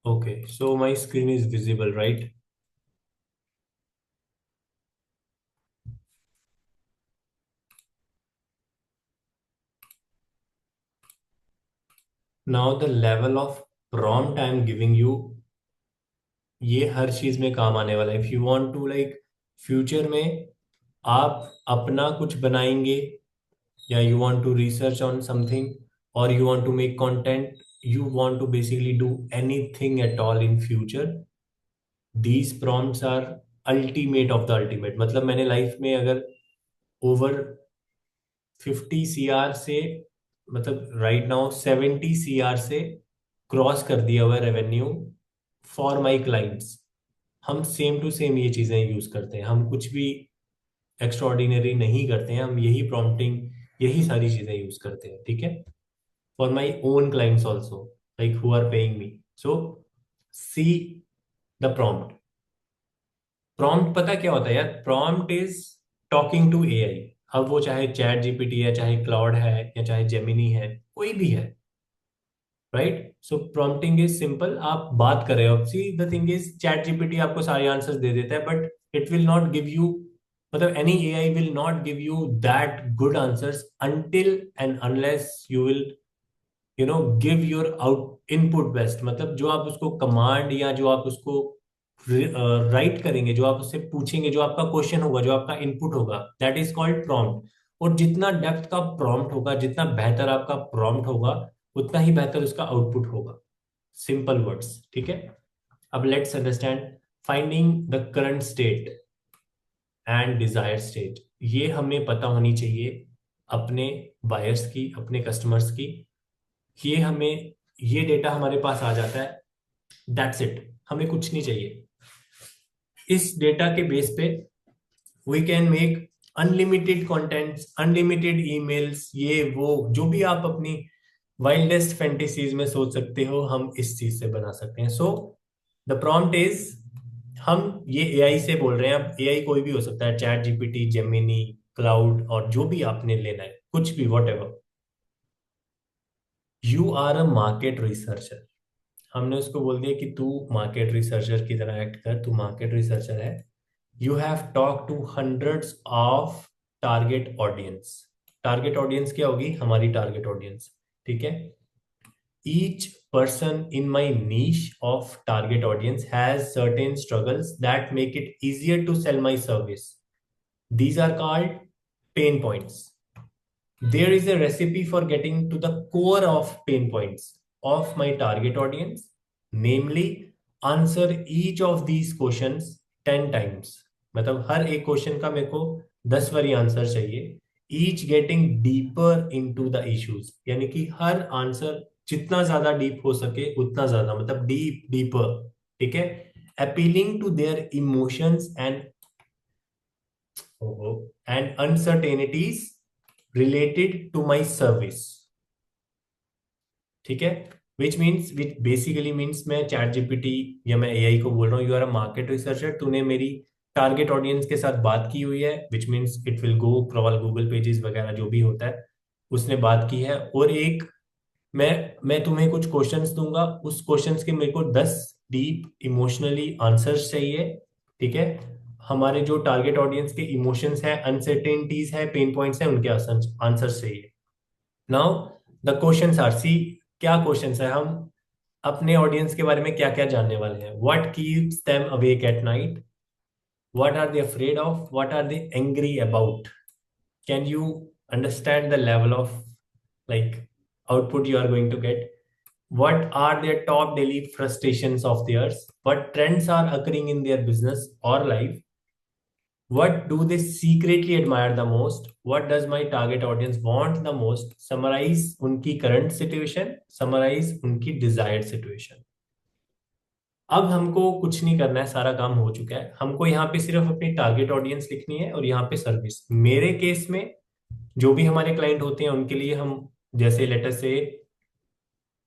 Okay, so my screen is visible, right? Now the level of prompt I am giving you, ये हर चीज में काम आने वाला है। If you want to like future में आप अपना कुछ बनाएंगे, या you want to research on something, और you want to make content, you want to basically do anything at all in future, these prompts are ultimate of the ultimate। मतलब मैंने life में अगर ओवर 50 CR से, मतलब right now 70 CR से cross कर दिया हुआ रेवेन्यू फॉर माई क्लाइंट्स। हम सेम टू सेम ये चीजें यूज करते हैं, हम कुछ भी एक्स्ट्रॉर्डिनरी नहीं करते हैं, हम यही प्रॉम्प्टिंग यही सारी चीजें यूज करते हैं, ठीक है। For my own clients also like who are paying me. So see the prompt. Prompt पता क्या होता है यार? Prompt is talking to AI. अब वो चाहे चैट जीपीटी है, चाहे क्लाउड है, या चाहे जेमिनी है, कोई भी है, right. So prompting is simple, आप बात कर रहे हो। See the thing is ChatGPT आपको सारे आंसर्स दे देता है but it will not give you, मतलब any AI will not give you that good answers until and unless you will give your out input best. मतलब जो आप उसको कमांड या जो आप उसको राइट करेंगे, जो आप उससे पूछेंगे, जो आपका क्वेश्चन होगा, जो आपका इनपुट होगा, दैट इज कॉल्ड प्रॉम्प्ट। और जितना डेप्थ का प्रॉम्प्ट होगा, जितना बेहतर आपका प्रॉम्प्ट होगा, उतना ही बेहतर उसका आउटपुट होगा। सिंपल वर्ड्स, ठीक है। अब let's understand finding the current state and desire state. ये हमें पता होनी चाहिए अपने बायर्स की, अपने कस्टमर्स की। ये हमें, ये डेटा हमारे पास आ जाता है, दैट्स इट, हमें कुछ नहीं चाहिए। इस डेटा के बेस पे we can make unlimited contents, unlimited emails, ये वो जो भी आप अपनी वाइल्डेस्ट फैंटेसीज में सोच सकते हो, हम इस चीज से बना सकते हैं। सो द प्रॉम्प्ट इज, हम ये एआई से बोल रहे हैं। अब एआई कोई भी हो सकता है, चैट जीपीटी, जेमिनी, क्लाउड, और जो भी आपने लेना है, कुछ भी, whatever. You are a market researcher. हमने उसको बोल दिया कि तू मार्केट रिसर्चर की तरह एक्ट कर, तू मार्केट रिसर्चर है। You have talk to hundreds of target audience. Target audience क्या होगी? हमारी टारगेट ऑडियंस, ठीक है। Each person in my niche of target audience has certain struggles that make it easier to sell my service. These are called pain points. there is a recipe for getting to the core of pain points of my target audience, namely answer each of these questions 10 times. मतलब हर एक question का मेरे को 10 बारी answer चाहिए, each getting deeper into the issues, यानी कि हर answer जितना ज्यादा डीप हो सके उतना ज्यादा, मतलब डीप डीपर, ठीक है, appealing to their emotions and uncertainties related to my service, ठीक है, which means, which basically means मैं चैट जीपीटी या मैं एआई को बोल रहा हूँ, you are a market researcher, तूने मेरी टारगेट ऑडियंस के साथ बात की हुई है, which means it will go crawl Google pages वगैरह जो भी होता है उसने बात की है, और एक मैं तुम्हें कुछ क्वेश्चंस दूंगा, उस क्वेश्चंस के मेरे को 10 डीप इमोशनली आंसर्स चाहिए, ठीक है, हमारे जो टारगेट ऑडियंस के इमोशंस हैं, अनसर्टेनिटीज है, पेन पॉइंट्स हैं, उनके आंसर्स चाहिए। नाउ द क्वेश्चंस आर, सी क्या क्वेश्चंस है, हम अपने ऑडियंस के बारे में क्या क्या जानने वाले हैं, what keeps them awake at night, what are they afraid of, what are they angry about, can you understand the level of like output you are going to get, what are their top daily frustrations of theirs, what trends are occurring in their business or life, what do they secretly admire the most, what does my target audience want the most, summarize उनकी current situation, summarize उनकी desired situation। अब हमको कुछ नहीं करना है, सारा काम हो चुका है, हमको यहाँ पे सिर्फ अपनी टारगेट ऑडियंस लिखनी है और यहाँ पे सर्विस। मेरे केस में जो भी हमारे क्लाइंट होते हैं उनके लिए हम, जैसे लेटर से,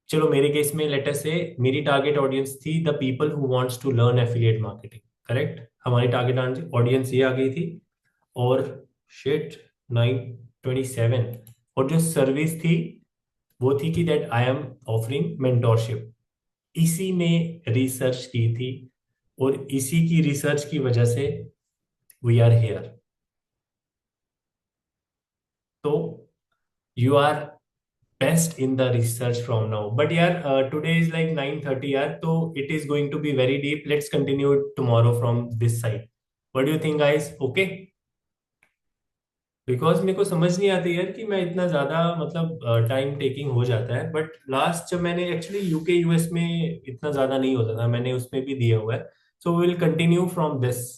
चलो मेरे केस में लेटर से मेरी टारगेट ऑडियंस थी the people who wants to learn affiliate marketing, correct, हमारी टारगेट ऑडियंस ये आ गई थी, और शिट 927, और जो सर्विस थी वो थी कि that I am offering mentorship, इसी में रिसर्च की थी, और इसी की रिसर्च की वजह से वी आर हियर। तो you are best in the research from now, but yeah, today is like 9:30 yaar, so it is going to be very deep, let's continue it tomorrow from this side, what do you think guys? Okay, because मेरे को समझ नहीं आती यार कि मैं इतना ज्यादा मतलब टाइम टेकिंग हो जाता है, बट लास्ट जब मैंने एक्चुअली यूके यूएस में इतना ज्यादा नहीं होता था, मैंने उसमें भी दिया हुआ है, so we will continue from this,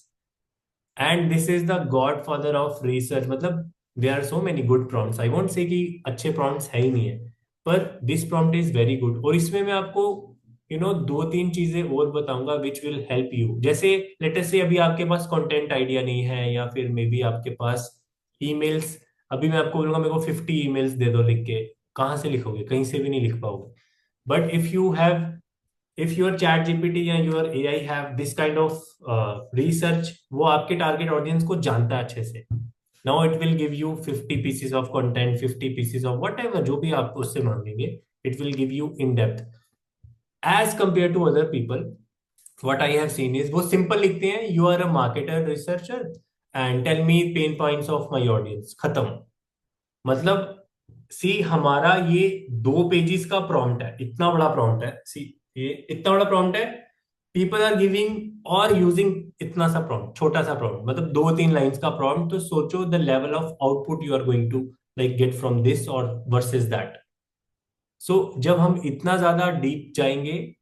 and this is the godfather of research, मतलब there are so many good prompts, I won't say कि अच्छे प्रॉम्प्ट्स है ही नहीं है, पर this prompt is very good, और इसमें मैं आपको दो तीन चीजें और बताऊंगा विच विल हेल्प यू, जैसे लेटेस्ट से अभी आपके पास कंटेंट आइडिया नहीं है, या फिर मे बी आपके पास ईमेल्स, अभी मैं आपको बोलूंगा मेरे को 50 ईमेल्स दे दो लिख के, कहाँ से लिखोगे, कहीं से भी नहीं लिख पाओगे, but if your chat gpt या your AI have this kind of research, वो आपके टारगेट ऑडियंस को जानता है अच्छे से, now it will give you 50 pieces of content, 50 pieces of whatever जो भी आप उससे मांगेंगे, it will give you in depth as compared to other people। what I have seen is वो सिंपल लिखते हैं, you are a marketer researcher and tell me pain points of my audience, खत्म। मतलब सी हमारा ये 2 पेजेस का prompt है, इतना बड़ा प्रॉम्प्ट है, सी ये इतना बड़ा प्रॉम्प्ट है, पीपल आर गिविंग और यूजिंग इतना सा प्रॉम्प्ट, छोटा सा प्रॉम्प्ट, मतलब 2-3 लाइंस का प्रॉम्प्ट, तो सोचो the level of output you are going to like get from this और वर्सेस दैट। सो जब हम इतना ज्यादा डीप जाएंगे,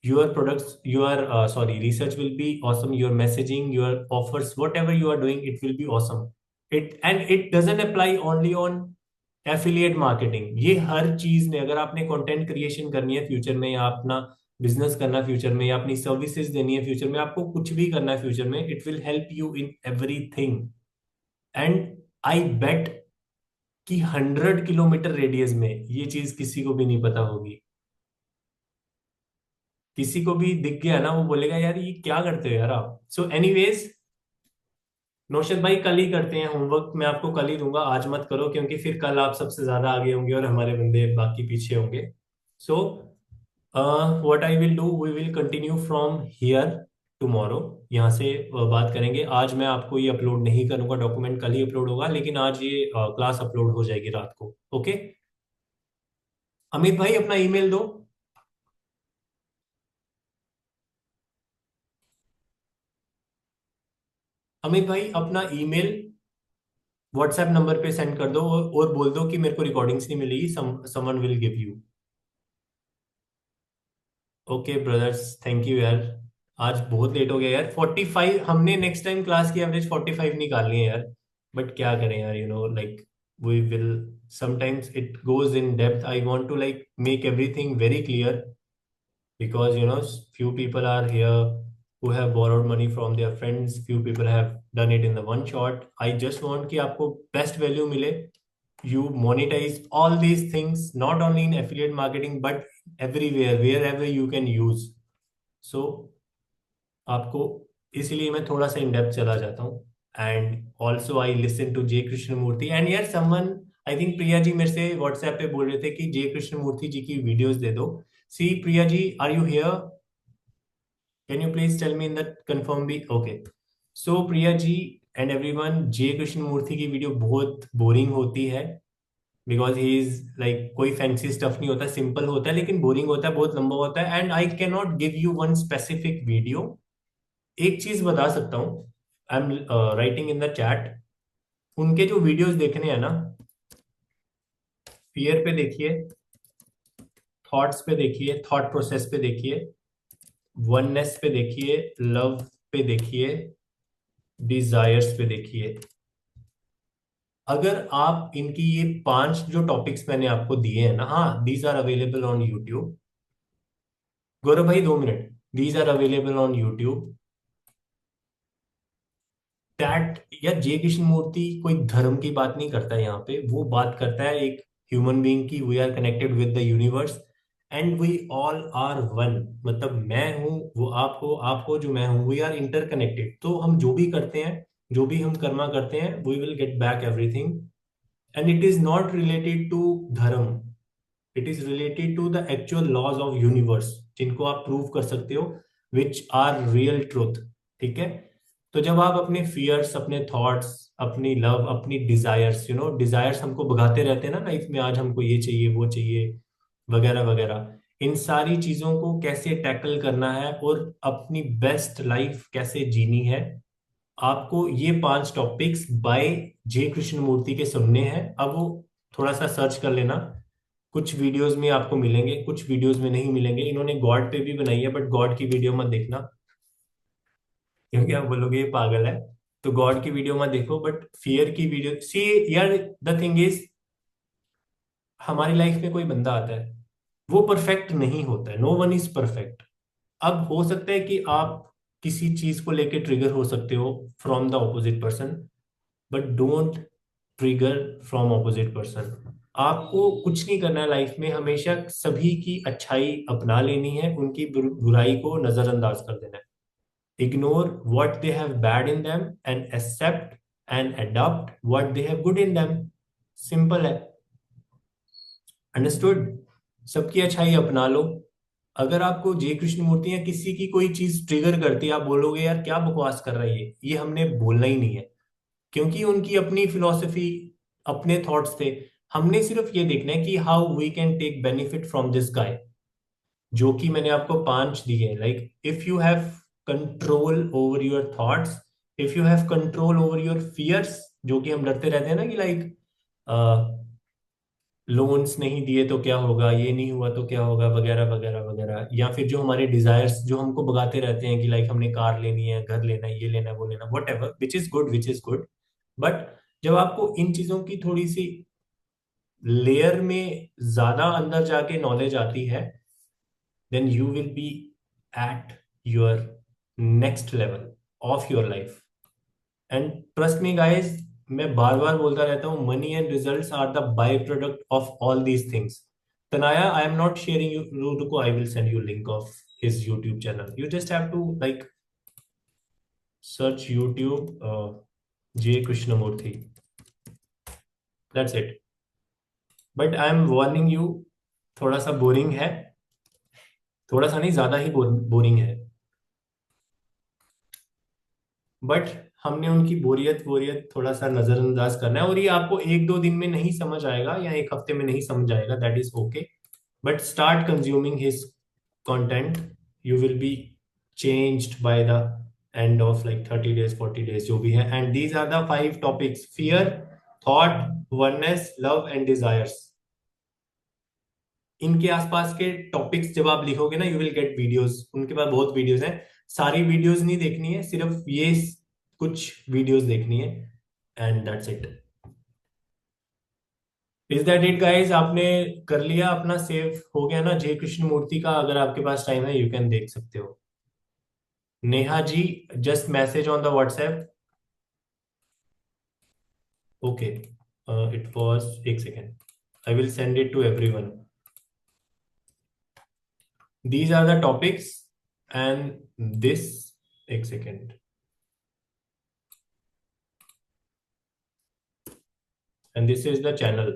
your products, your sorry, research will be awesome, your messaging, your offers, whatever you are doing, it will be awesome, it doesn't apply only on affiliate marketing, ये हर चीज में, अगर आपने कंटेंट क्रिएशन करनी है फ्यूचर में, या अपना बिजनेस करना है फ्यूचर में, या अपनी सर्विसेज देनी है फ्यूचर में, आपको कुछ भी करना है फ्यूचर में, it will help you in everything, and I bet कि 100 किलोमीटर रेडियस में ये चीज किसी को भी नहीं पता होगी, किसी को भी दिख गया ना वो बोलेगा यार ये क्या करते हो यार आप। सो एनीवेज नौशद भाई कल ही करते हैं, होमवर्क मैं आपको कल ही दूंगा, आज मत करो, क्योंकि फिर कल आप सबसे ज्यादा आगे होंगे और हमारे बंदे बाकी पीछे होंगे। So what I will do, we will continue from here tomorrow, यहाँ से बात करेंगे। आज मैं आपको ये अपलोड नहीं करूंगा, डॉक्यूमेंट कल ही अपलोड होगा, लेकिन आज ये क्लास अपलोड हो जाएगी रात को। ओके अमित भाई अपना ईमेल दो। अमित भाई अपना ईमेल व्हाट्सएप नंबर पे सेंड कर दो और बोल दो कि मेरे को रिकॉर्डिंग्स नहीं मिलेगी, someone will give you. Okay brothers, thank you यार। आज बहुत लेट हो गया यार, 45 हमने नेक्स्ट टाइम क्लास की एवरेज 45 निकालनी है यार। बट क्या करें यार, like we will sometimes it goes in depth. I want to like make everything very clear because few people are here who have borrowed money from their friends, few people have done it in the one shot. I just want कि आपको best value मिले, you monetize all these things not only in affiliate marketing but everywhere wherever you can use. So आपको इसीलिए मैं थोड़ा सा in depth चला जाता हूँ। And also I listen to J Krishnamurti and यार someone, I think Priya ji मेरे से व्हाट्सएप पे बोल रहे थे कि जे कृष्ण मूर्ति जी की वीडियोस दे दो। See Priya ji, are you here? Can you please tell me in that confirm B? Okay, so Priya ji and everyone, J Krishnamurti की वीडियो बहुत बोरिंग होती है बिकॉज ही इज लाइक कोई फैंसी स्टफ नहीं होता, सिंपल होता है लेकिन बोरिंग होता है, बहुत लंबा होता है। And I can not give you one specific video. एक चीज बता सकता हूँ, I am writing in the chat, उनके जो वीडियोस देखने हैं ना, फियर पे देखिए, थॉट्स पे देखिए, थॉट प्रोसेस पे देखिए, वननेस पे देखिए, लव पे देखिए, डिजायर्स पे देखिए। अगर आप इनकी ये 5 जो टॉपिक्स मैंने आपको दिए हैं ना, हाँ, these are available on YouTube. Gaurav भाई 2 मिनट, these are available on YouTube. That या जे कृष्ण मूर्ति कोई धर्म की बात नहीं करता है यहाँ पे, वो बात करता है एक ह्यूमन बीइंग की। We are connected with the universe and we all are one. मतलब मैं हूँ, वो आप हो, आप हो जो मैं हूँ, वी आर इंटरकनेक्टेड। तो हम जो भी करते हैं, जो भी हम कर्मा करते हैं, we will get back everything. And it is not related to dharma, it is related to the actual laws of universe, जिनको आप प्रूव कर सकते हो, विच आर रियल ट्रूथ। ठीक है? तो जब आप अपने फियर्स, अपने थॉट्स, अपनी लव, अपनी डिजायर्स, डिजायर्स हमको भगाते रहते हैं ना लाइफ में, आज हमको ये चाहिए, वो चाहिए, वगैरह वगैरह, इन सारी चीजों को कैसे टैकल करना है और अपनी बेस्ट लाइफ कैसे जीनी है, आपको ये 5 टॉपिक्स बाय जे कृष्ण मूर्ति के सुनने हैं। अब वो थोड़ा सा सर्च कर लेना, कुछ वीडियोस में आपको मिलेंगे, कुछ वीडियोस में नहीं मिलेंगे। इन्होंने गॉड पे भी बनाई है, बट गॉड की वीडियो मत देखना क्योंकि आप बोलोगे ये पागल है। तो गॉड की वीडियो मत देखो, बट फियर की वीडियो सी। यार द थिंग इज, हमारी लाइफ में कोई बंदा आता है, वो परफेक्ट नहीं होता है, नो वन इज परफेक्ट। अब हो सकता है कि आप किसी चीज को लेके ट्रिगर हो सकते हो from the opposite person, but don't trigger from opposite person. आपको कुछ नहीं करना है लाइफ में, हमेशा सभी की अच्छाई अपना लेनी है, उनकी बुराई को नजरअंदाज कर देना है। Ignore what they have bad in them and accept and adopt what they have good in them. Simple है, अंडरस्टूड? सबकी अच्छाई अपना लो। अगर आपको जे कृष्ण मूर्ति या किसी की कोई चीज ट्रिगर करती है, आप बोलोगे यार क्या बकवास कर रहा है ये हमने बोलना ही नहीं है, क्योंकि उनकी अपनी फिलॉसफी, अपने थॉट्स थे। हमने सिर्फ ये देखना है कि how we can take benefit from this guy, जो कि मैंने आपको 5 दिए। Like if you have control over your thoughts, if you have control over your fears, जो कि हम डरते रहते हैं ना कि लाइक लोन्स नहीं दिए तो क्या होगा, ये नहीं हुआ तो क्या होगा, वगैरह वगैरह वगैरह। या फिर जो हमारे डिजायर्स जो हमको भगाते रहते हैं कि लाइक हमने कार लेनी है, घर लेना है, ये लेना है, वो लेना, what ever, which is good, which is good. But जब आपको इन चीजों की थोड़ी सी लेयर में ज्यादा अंदर जाके नॉलेज आती है, then you will be at your next level of your life. And trust me guys, मैं बार बार बोलता रहता हूँ, money and results are the byproduct of all these things. Tanaya, I am not sharing you, Ruko, I will send you link of his YouTube channel. You just have to like search YouTube J Krishnamurthy. That's it. But I am warning you, थोड़ा सा boring है, थोड़ा सा नहीं, ज्यादा ही boring है। But हमने उनकी बोरियत थोड़ा सा नजरअंदाज करना है, और ये आपको 1-2 दिन में नहीं समझ आएगा या 1 हफ्ते में नहीं समझ आएगा, that is okay. But start consuming his content, you will be changed by the end of like 30 days 40 days जो भी है। And these are the 5 topics: fear, thought, oneness, love and desires. इनके आसपास के टॉपिक्स जब आप लिखोगे ना, यू विल गेट वीडियोस। उनके पास बहुत वीडियोस हैं, सारी वीडियोस नहीं देखनी है, सिर्फ ये कुछ वीडियोस देखनी है, and that's it. Is that it guys? आपने कर लिया अपना, सेव हो गया ना जय कृष्ण मूर्ति का? अगर आपके पास टाइम है, यू कैन देख सकते हो। Neha ji, just message on the WhatsApp. Okay, it was, एक second, I will send it to everyone. These are the topics, and this, एक second, and this is the channel.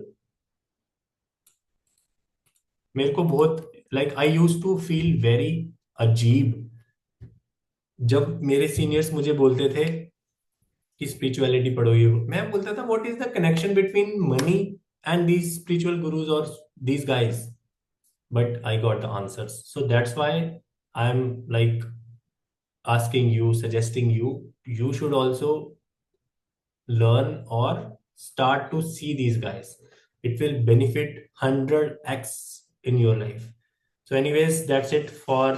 मेरे को बहुत I used to feel very अजीब जब मेरे seniors मुझे बोलते थे कि स्पिरिचुअलिटी पढ़ो, ये मैं बोलता था what is the connection between money and these spiritual gurus और these guys, but I got the answers. So that's why I'm asking you, suggesting you, you should also learn or start to see these guys. It will benefit 100x in your life. So anyways, that's it for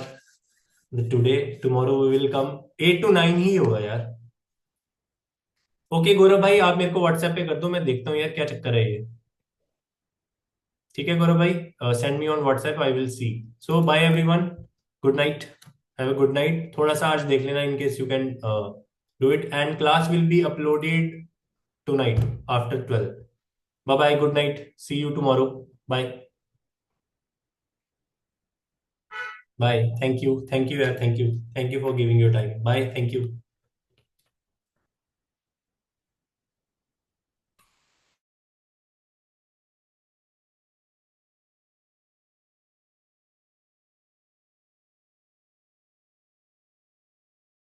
the today. Tomorrow we will come 8 to 9 ही होगा यार। Okay गौरव भाई, आप मेरे को WhatsApp पे कर दो, मैं देखता हूँ यार क्या चक्कर है ये। ठीक है गौरव भाई, send me on WhatsApp, I will see. So bye everyone, good night, have a good night. थोड़ा सा आज देख लेना in case you can do it, and class will be uploaded tonight after 12. Bye bye, good night, see you tomorrow, bye bye, thank you, thank you, thank you for giving your time, bye, thank you.